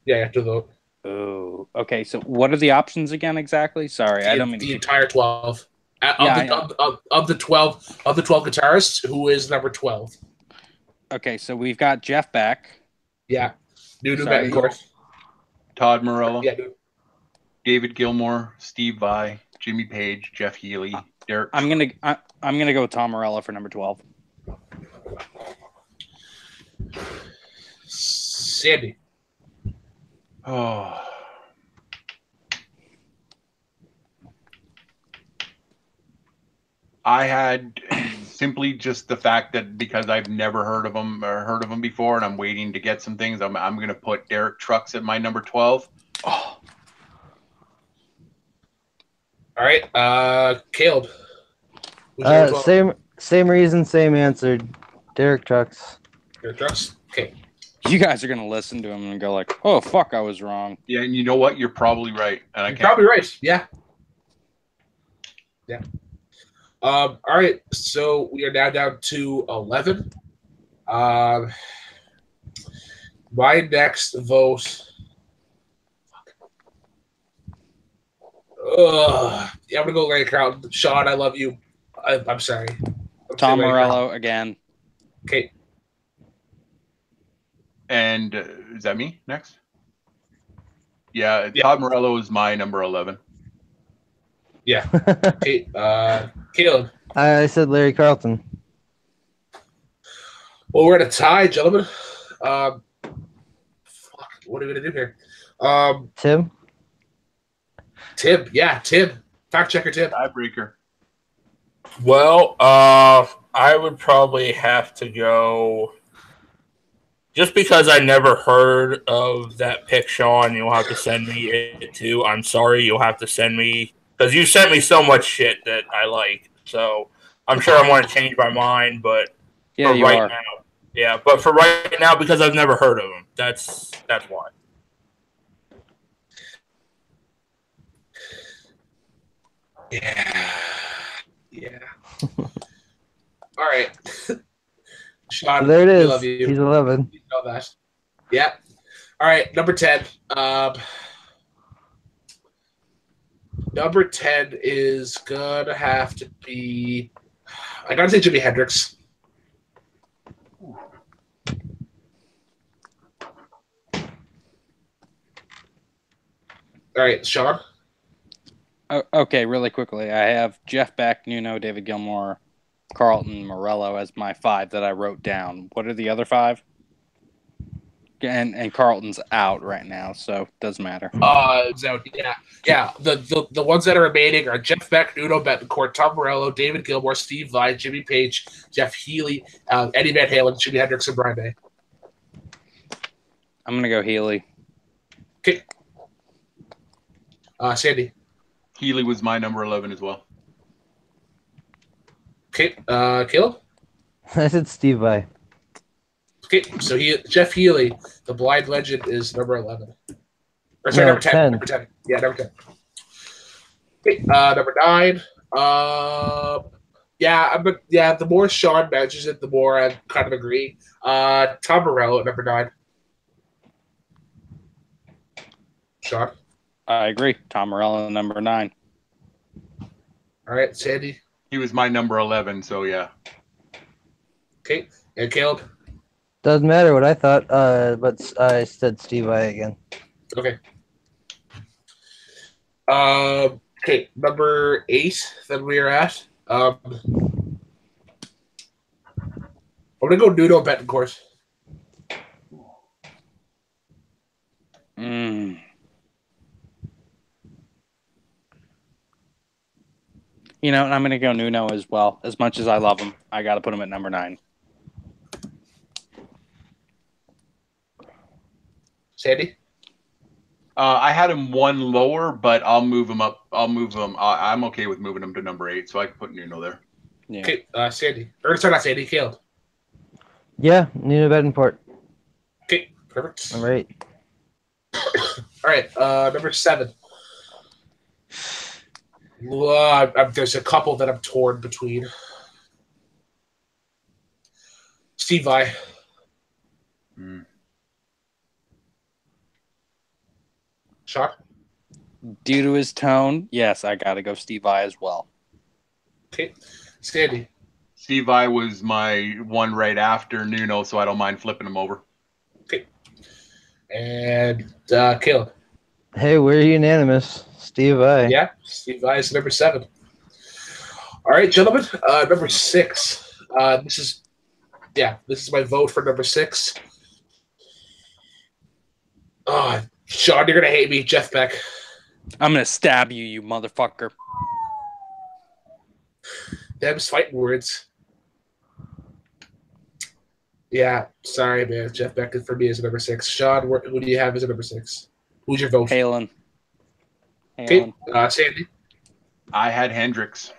Yeah, you have to vote. Oh, okay. So what are the options again exactly? Sorry, I don't mean the entire 12. Of the 12 guitarists, who is number 12? Okay, so we've got Jeff Beck. Yeah. Nuno Betancourt. Todd Morello. Yeah. David Gilmour, Steve Vai, Jimmy Page, Jeff Healy, Derek. I'm gonna go with Tom Morello for number 12. Sandy. Oh. I had simply just the fact that because I've never heard of him before, and I'm waiting to get some things, I'm going to put Derek Trucks at my number 12. Oh. All right, Caleb. Same reason, same answer. Derek Trucks. Derek Trucks. Okay. You guys are gonna listen to him and go like, "Oh fuck, I was wrong." Yeah, and you know what? You're probably right. And You're probably right. Yeah. Yeah. All right. So we are now down to 11. My next vote. Yeah, I'm gonna go Larry Carlton. Sean, I love you. I'm sorry. Tom Morello again. Okay. And is that me next? Yeah, Todd Morello is my number 11. Yeah. Okay, Caleb. I said Larry Carlton. Well, we're at a tie, gentlemen. Fuck, what are we gonna do here? Tim. Tim. Fact checker Tim. Tiebreaker. Well, I would probably have to go. Just because I never heard of that pick, Sean, you'll have to send me it too. I'm sorry, you'll have to send me, because you sent me so much shit that I like. So I'm sure I want to change my mind, but yeah, for you right are. now, Yeah, but for right now, because I've never heard of him, that's why. Yeah. Yeah. All right. Sean, So there it we is. love you. He's 11. You know that. Yeah. All right, number 10. Number 10 is gonna have to be. I gotta say Jimi Hendrix. All right, Sean. Okay, really quickly. I have Jeff Beck, Nuno, David Gilmour, Carlton, Morello as my 5 that I wrote down. What are the other 5? And Carlton's out right now, so doesn't matter. So yeah. The ones that are remaining are Jeff Beck, Nuno Betancourt, Tom Morello, David Gilmour, Steve Vai, Jimmy Page, Jeff Healy, Eddie Van Halen, Jimi Hendrix, and Brian May. I'm gonna go Healy. Okay. Sandy. Healy was my number 11 as well. Okay. Caleb. I said Steve Vai. Okay, so Jeff Healy, the blind legend, is number 11. Or sorry, No, number 10. 10. Number 10. Yeah, number 10. Okay, number 9. The more Sean mentions it, the more I kind of agree. Tom Morello at number 9. Sean. I agree. Tom Morello, number 9. All right, Sandy. He was my number 11, so yeah. Okay, and Caleb. Doesn't matter what I thought, but I said Steve Vai again. Okay. Okay, number 8 that we are at. I'm gonna go Nuno Betancourt. You know, and I'm going to go Nuno as well. As much as I love him, I got to put him at number 9. Sandy? I had him one lower, but I'll move him up. I'm okay with moving him to number 8, so I can put Nuno there. Yeah. Okay, Sandy. Or sorry, not Sandy, Caleb. Yeah, Nuno Betancourt. Okay, perfect. Number 8. All right, number 7. There's a couple that I'm torn between. Steve Vai. Sean? Due to his tone, yes, I got to go Steve Vai as well. Okay. Sandy? Steve Vai was my one right after Nuno, so I don't mind flipping him over. Okay. And Caleb? Hey, we're unanimous. Steve Vai. Yeah, Steve Vai is number 7. All right, gentlemen. Number 6. This is my vote for number 6. Sean, you're gonna hate me, Jeff Beck. I'm going to stab you, you motherfucker. Them's fighting words. Yeah, sorry, man. Jeff Beck for me is number 6. Sean, who do you have as a number 6? Who's your vote? Halen. Okay, Sandy? I had Hendrix.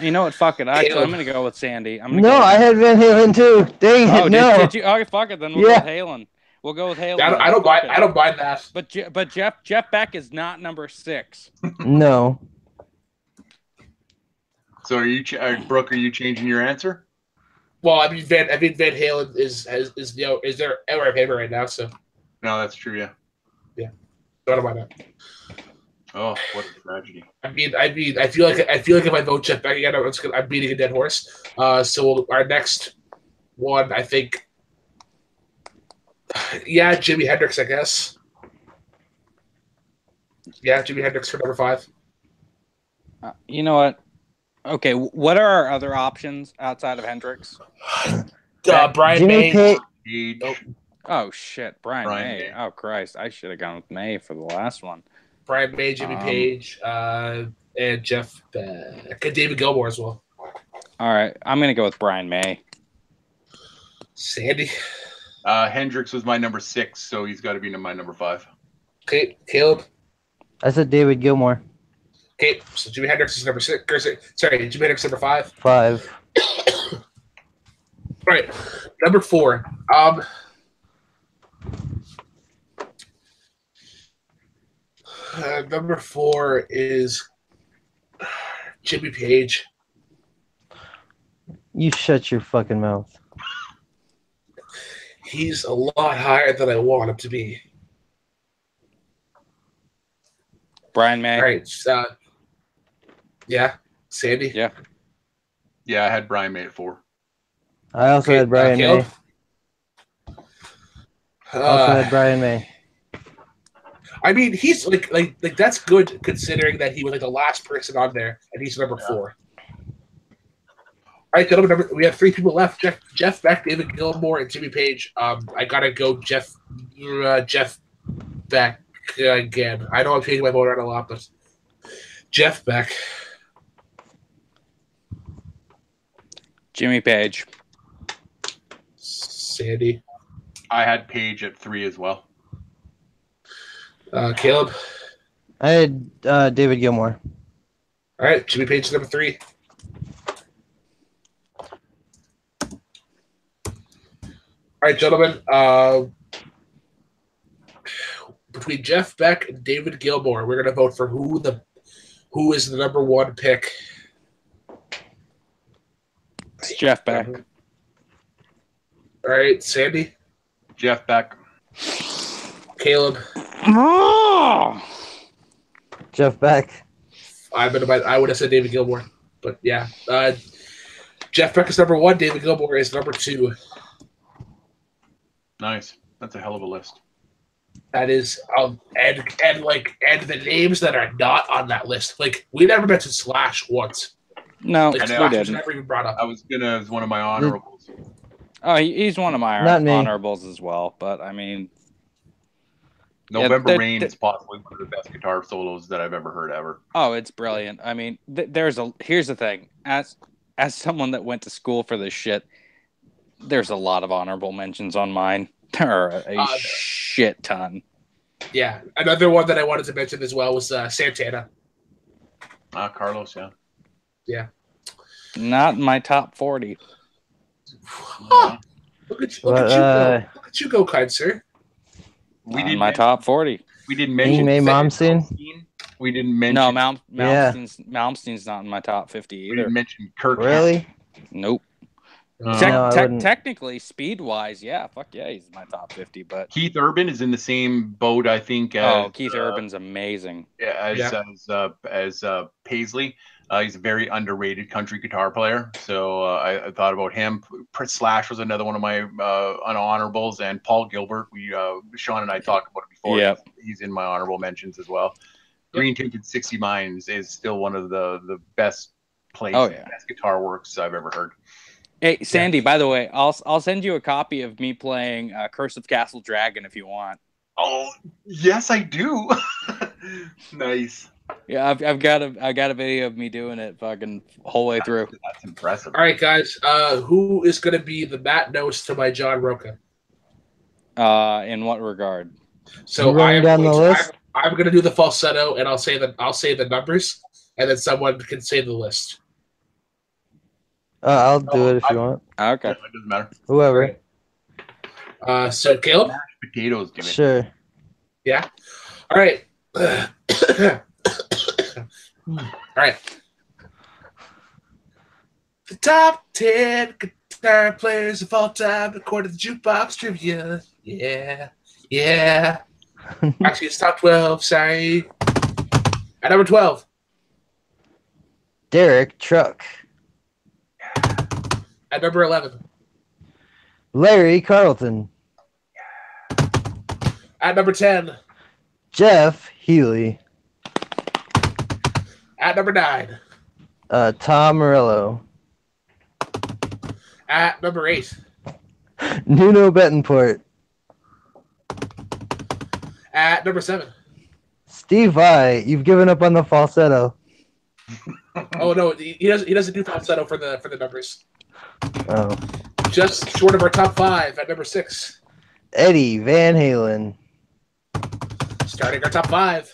You know what? Fuck it. Actually, Caleb. I'm going to go with Sandy. I had Van Halen too. Dang it, no. Did you? Okay, fuck it. Then we'll go with Halen. We'll go with Halen. I don't mind that. But Jeff Beck is not number 6. No. So Brooke? Are you changing your answer? Well, I mean Van Halen is their ever paper right now, so No, that's true. Yeah. so I don't mind that. Oh, what a tragedy. I feel like if I vote Jeff Beck again, I'm beating a dead horse. So our next one, I think, Jimi Hendrix, I guess. Yeah, Jimi Hendrix for number 5. You know what? Okay, what are our other options outside of Hendrix? Brian May. Page. Oh shit, Brian May. May. Oh Christ, I should have gone with May for the last one. Brian May, Jimmy Page, and Jeff Beck, and David Gilmour as well. All right, I'm gonna go with Brian May. Sandy. Hendrix was my number 6, so he's got to be my number 5. Okay, Caleb. I said David Gilmour. Okay, so Jimi Hendrix is number 6. Sorry, Jimi Hendrix number 5. 5. right, number 4. Number 4 is Jimmy Page. You shut your fucking mouth. He's a lot higher than I want him to be. Brian May. All right, yeah, Sandy. Yeah. Yeah, I had Brian May at 4. I also had Brian May. Also had Brian May. I mean, he's like that's good considering that he was like the last person on there, and he's number 4. All right, gentlemen, we have 3 people left: Jeff Beck, David Gilmour, and Jimmy Page. I gotta go Jeff Beck again. I know I'm changing my vote around a lot, but Jeff Beck. Jimmy Page. Sandy. I had Page at 3 as well. Caleb. I had David Gilmour. All right, Jimmy Page is number 3. All right, gentlemen. Between Jeff Beck and David Gilmour, we're gonna vote for who is the number 1 pick. It's Jeff Beck. All right, Sandy. Jeff Beck. Caleb. Jeff Beck. I would have said David Gilmour, but yeah. Jeff Beck is number 1. David Gilmour is number 2. Nice. That's a hell of a list. That is, and the names that are not on that list. Like, we never mentioned Slash once. No, Like, we Slash was didn't. never even brought up. I was gonna as one of my honorables. Oh, he's one of my Not me. honorables as well. But I mean, November Rain is possibly one of the best guitar solos that I've ever heard ever. oh, it's brilliant. I mean, here's the thing. As someone that went to school for this shit, there's a lot of honorable mentions on mine. There are a shit ton. Yeah, another one that I wanted to mention as well was Santana. Carlos, yeah. Yeah. Not in my top 40. Huh. Look at you go! Look at you go, kind sir. We In didn't my top 40. We didn't mention May Malmsteen. We didn't mention. No, Yeah. Malmsteen's not in my top 50 We either. didn't mention Kirk. Really? Nope. No, I wouldn't. Technically, speed-wise, yeah, fuck yeah, he's in my top 50. But Keith Urban is in the same boat, I think. As, Keith Urban's amazing. As Paisley. He's a very underrated country guitar player. So I thought about him. Slash was another one of my unhonorables, and Paul Gilbert. Sean and I talked about it before. Yep. He's in my honorable mentions as well. Green Tinted 60 Minds is still one of the best plays, best guitar works I've ever heard. Hey, Sandy, by the way, I'll send you a copy of me playing Curse of Castle Dragon if you want. Oh, yes, I do. Nice. Yeah, I've got a video of me doing it fucking whole way through. That's impressive. All right, guys. Who is going to be the Matt Nose to my John Roca? In what regard? So I'm going to do the falsetto, and I'll say the numbers, and then someone can say the list. I'll do it if you want. Okay. It doesn't matter. Whoever. So Caleb. Potatoes, give it. Sure. Yeah. All right. All right. The top 10 guitar players of all time according to the Jukebox trivia. Yeah. Actually, it's top 12. Sorry. At number 12. Derek Truck. At number 11. Larry Carlton. At number 10. Jeff Healy. At number 9. Tom Morello. At number 8. Nuno Betancourt. At number 7. Steve Vai. You've given up on the falsetto. Oh no, he doesn't do falsetto for the numbers. Oh. Just short of our top 5 at number 6. Eddie Van Halen. Starting our top 5.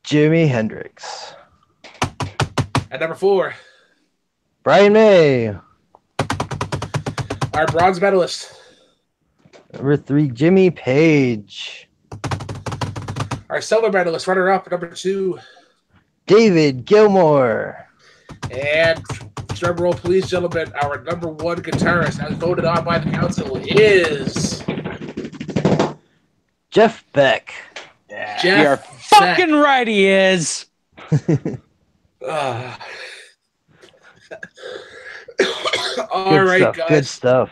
Jimi Hendrix. At number 4. Brian May. Our bronze medalist. Number 3, Jimmy Page. Our silver medalist, runner-up, number 2. David Gilmour. And drum roll, please, gentlemen. Our number 1 guitarist, as voted on by the council, is Jeff Beck. Yeah. Jeff You're fucking right, he is. All Good right, stuff. guys. Good stuff.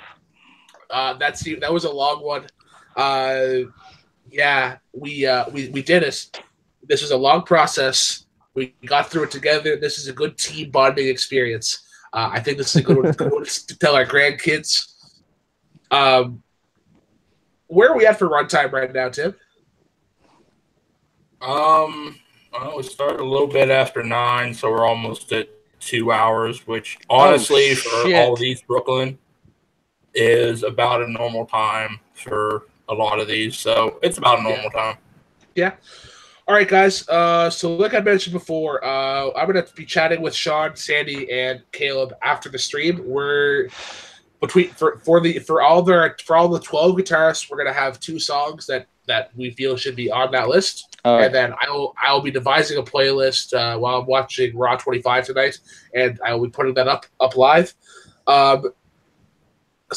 That was a long one. Yeah, we did it. This was a long process. We got through it together. This is a good team bonding experience. I think this is a good one to tell our grandkids. Where are we at for runtime right now, Tim? Well, we started a little bit after 9, so we're almost at 2 hours, which honestly for all of East Brooklyn is about a normal time for a lot of these. So it's about a normal time. Yeah. All right, guys. So like I mentioned before, I'm gonna be chatting with Sean, Sandy, and Caleb after the stream. We're for all the 12 guitarists, we're gonna have 2 songs that we feel should be on that list. And then I'll be devising a playlist while I'm watching Raw 25 tonight, and I will be putting that up live. So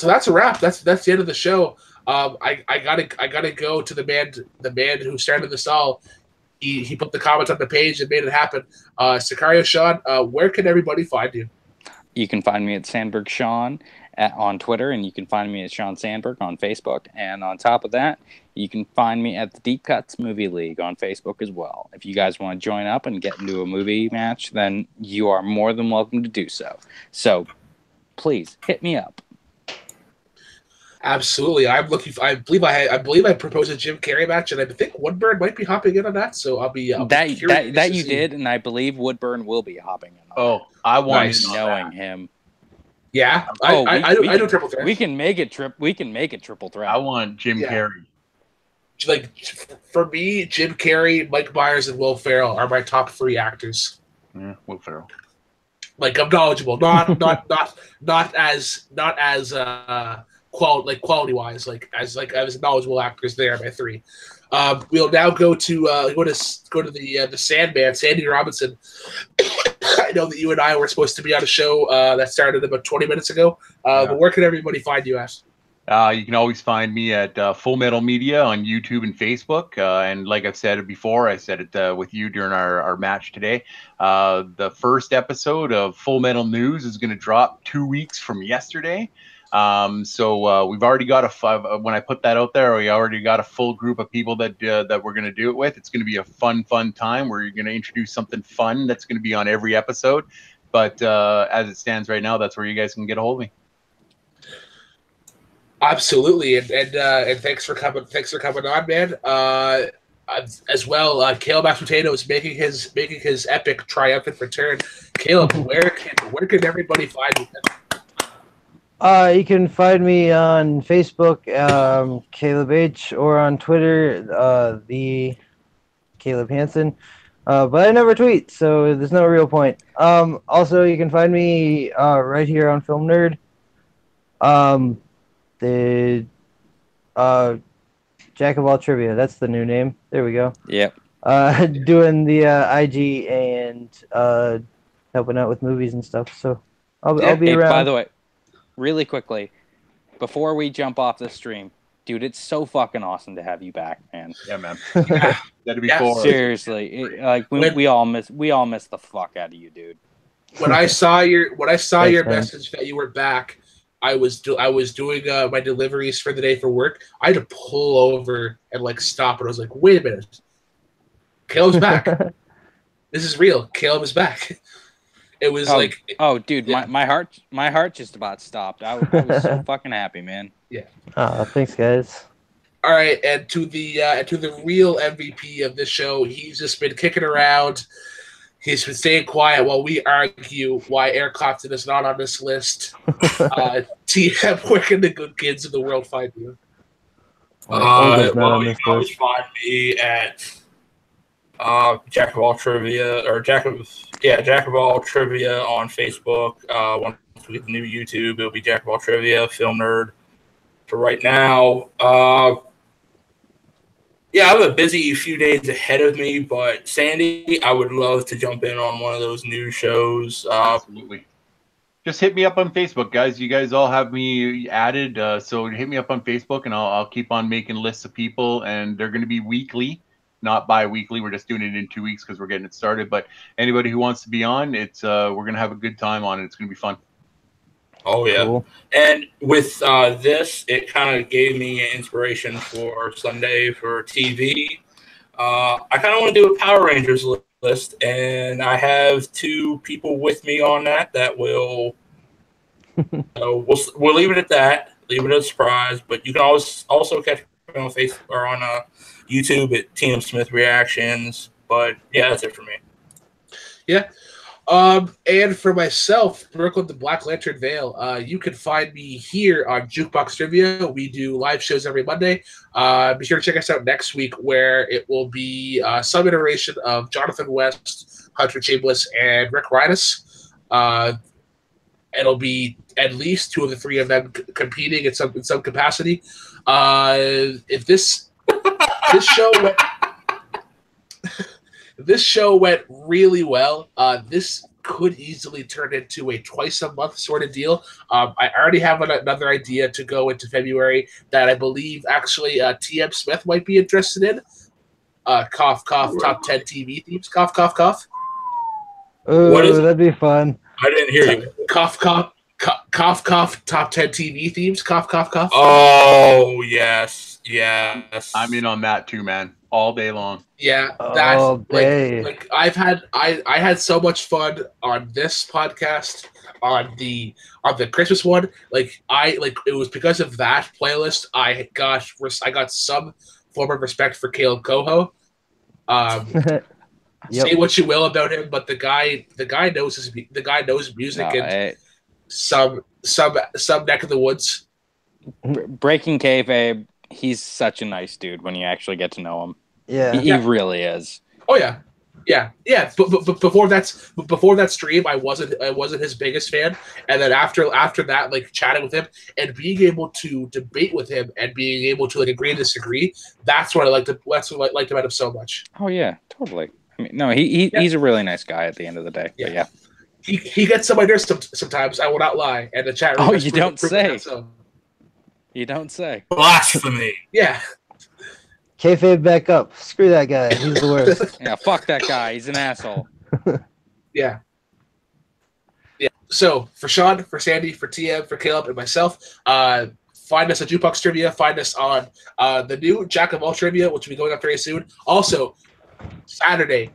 that's a wrap. That's the end of the show. I gotta go to the man who started this all. He put the comments on the page and made it happen. Sicario Sean, where can everybody find you? You can find me at Sandberg Sean on Twitter, and you can find me at Sean Sandberg on Facebook. And on top of that, you can find me at the Deep Cuts Movie League on Facebook as well. If you guys want to join up and get into a movie match, then you are more than welcome to do so. So please hit me up. Absolutely, I'm looking. I believe I proposed a Jim Carrey match, and I think Woodburn might be hopping in on that. So I'll be that you did, and I believe Woodburn will be hopping in. Oh, I want nice knowing him. Yeah, I do triple threat. We can make it triple threat. I want Jim Carrey. Like for me, Jim Carrey, Mike Myers, and Will Ferrell are my top 3 actors. Yeah, Will Ferrell. Like I'm knowledgeable, not as quality wise, as knowledgeable actors. They are my 3. We'll now go to the Sandman, Sandy Robinson. I know that you and I were supposed to be on a show that started about 20 minutes ago. But where can everybody find you at? You can always find me at Full Metal Media on YouTube and Facebook. And like I've said it before, I said it with you during our match today. The first episode of Full Metal News is going to drop 2 weeks from yesterday. So we've already got when I put that out there, we already got a full group of people that we're going to do it with. It's going to be a fun time where you're going to introduce something fun that's going to be on every episode. But as it stands right now, that's where you guys can get a hold of me. Absolutely, and thanks for coming on, man. As well, Caleb Mashed Potato is making his epic triumphant return. Caleb, where can everybody find you? You can find me on Facebook, Caleb H, or on Twitter, the Caleb Hansen. But I never tweet, so there's no real point. Also, you can find me right here on Film Nerd. The Jack of All Trivia. That's the new name. There we go. Yep. Doing the IG and helping out with movies and stuff. So I'll be around. By the way, really quickly, before we jump off the stream, dude, it's so fucking awesome to have you back, man. Yeah, man. That'd be cool. Seriously, we all miss the fuck out of you, dude. When I saw your message that you were back, I was doing my deliveries for the day for work. I had to pull over and stop, and I was like, "Wait a minute, Caleb's back. This is real. Caleb is back." It was dude, yeah. my heart just about stopped. I was so fucking happy, man. Yeah. Oh, thanks, guys. All right, and to the real MVP of this show, he's just been kicking around. He's been staying quiet while we argue why Eric Clapton is not on this list. TM, where can the good kids of the world find you? You can always find me at Jack of All Trivia, or Jack of All Trivia on Facebook. Once we get the new YouTube, it'll be Jack of All Trivia, Film Nerd. For right now, yeah, I have a busy few days ahead of me, but Sandy, I would love to jump in on one of those new shows. Absolutely. Just hit me up on Facebook, guys. You guys all have me added, so hit me up on Facebook, and I'll keep on making lists of people, and they're going to be weekly, not bi-weekly. We're just doing it in 2 weeks because we're getting it started. But anybody who wants to be on, it's we're going to have a good time on it. It's going to be fun. Oh, yeah. Cool. And with this, it kind of gave me an inspiration for Sunday for TV. I kind of want to do a Power Rangers list, and I have 2 people with me on that will. So we'll leave it at that. Leave it as a surprise. But you can also catch me on Facebook or on YouTube at TM Smith Reactions. But yeah, that's it for me. Yeah. And for myself, Brooklyn the Black Lantern Vale, you can find me here on Jukebox Trivia. We do live shows every Monday. Be sure to check us out next week, where it will be some iteration of Jonathan West, Hunter Chambliss, and Rick Ridas. It'll be at least 2 of the 3 of them competing in some capacity. If this show went. This show went really well. This could easily turn into a twice-a-month sort of deal. I already have another idea to go into February that I believe actually TM Smith might be interested in. Cough, cough, top 10 TV themes. Cough, cough, cough. Ooh, What is it? that'd be fun. I didn't hear you. Cough, cough, cough, cough, top 10 TV themes. Cough, cough, cough. Oh, yes. Yes. I'm in on that too, man. All day long. Yeah, that's Oh, babe. like I had so much fun on this podcast, on the Christmas one. It was because of that playlist I got some form of respect for Caleb Coho. Yep. Say what you will about him, but the guy knows music and some neck of the woods. Breaking kayfabe, he's such a nice dude when you actually get to know him. Yeah. He really is. Oh yeah. Yeah. But before that stream, I wasn't his biggest fan, and then after that, like chatting with him and being able to debate with him and being able to like agree and disagree, that's what I liked. That's what I liked about him so much. Oh yeah, totally. I mean, no, he's a really nice guy at the end of the day. Yeah. But yeah. He gets on my nerves sometimes. I will not lie, and the chat. Oh, you don't say. You don't say. Blasphemy. Yeah. Kayfabe back up. Screw that guy. He's the worst. Yeah, fuck that guy. He's an asshole. Yeah. So for Sean, for Sandy, for TM, for Caleb, and myself, find us at Jukebox Trivia. Find us on the new Jack of All Trivia, which will be going up very soon. Also, Saturday,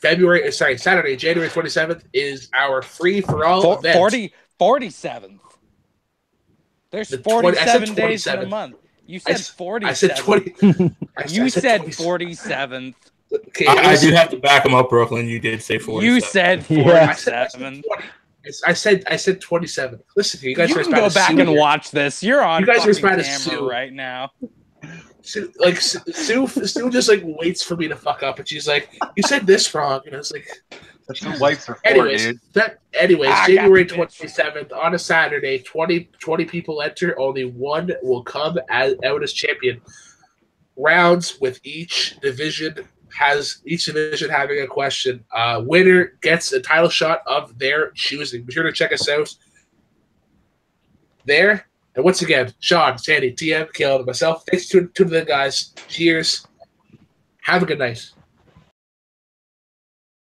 January 27th is our free for all event. 47th. There's 47 days in a month. You said 47. I said 20. You said 47th. Okay, I do have to back him up, Brooklyn. You did say 47. You said Yeah. 47. I said 27. Listen here, you guys You are can as bad go as back Sue and here. watch this. You're on You guys are as fucking bad as camera Sue. right now. Sue just like waits for me to fuck up, and she's like, "You said this wrong," and I was like, That's what wives are for, Anyways, dude. January 27th on a Saturday, 20 people enter. Only one will come out as champion. Rounds with each division having a question. Winner gets a title shot of their choosing. Be sure to check us out there. And once again, Sean, Sandy, TM, Caleb, and myself, thanks to the guys. Cheers. Have a good night.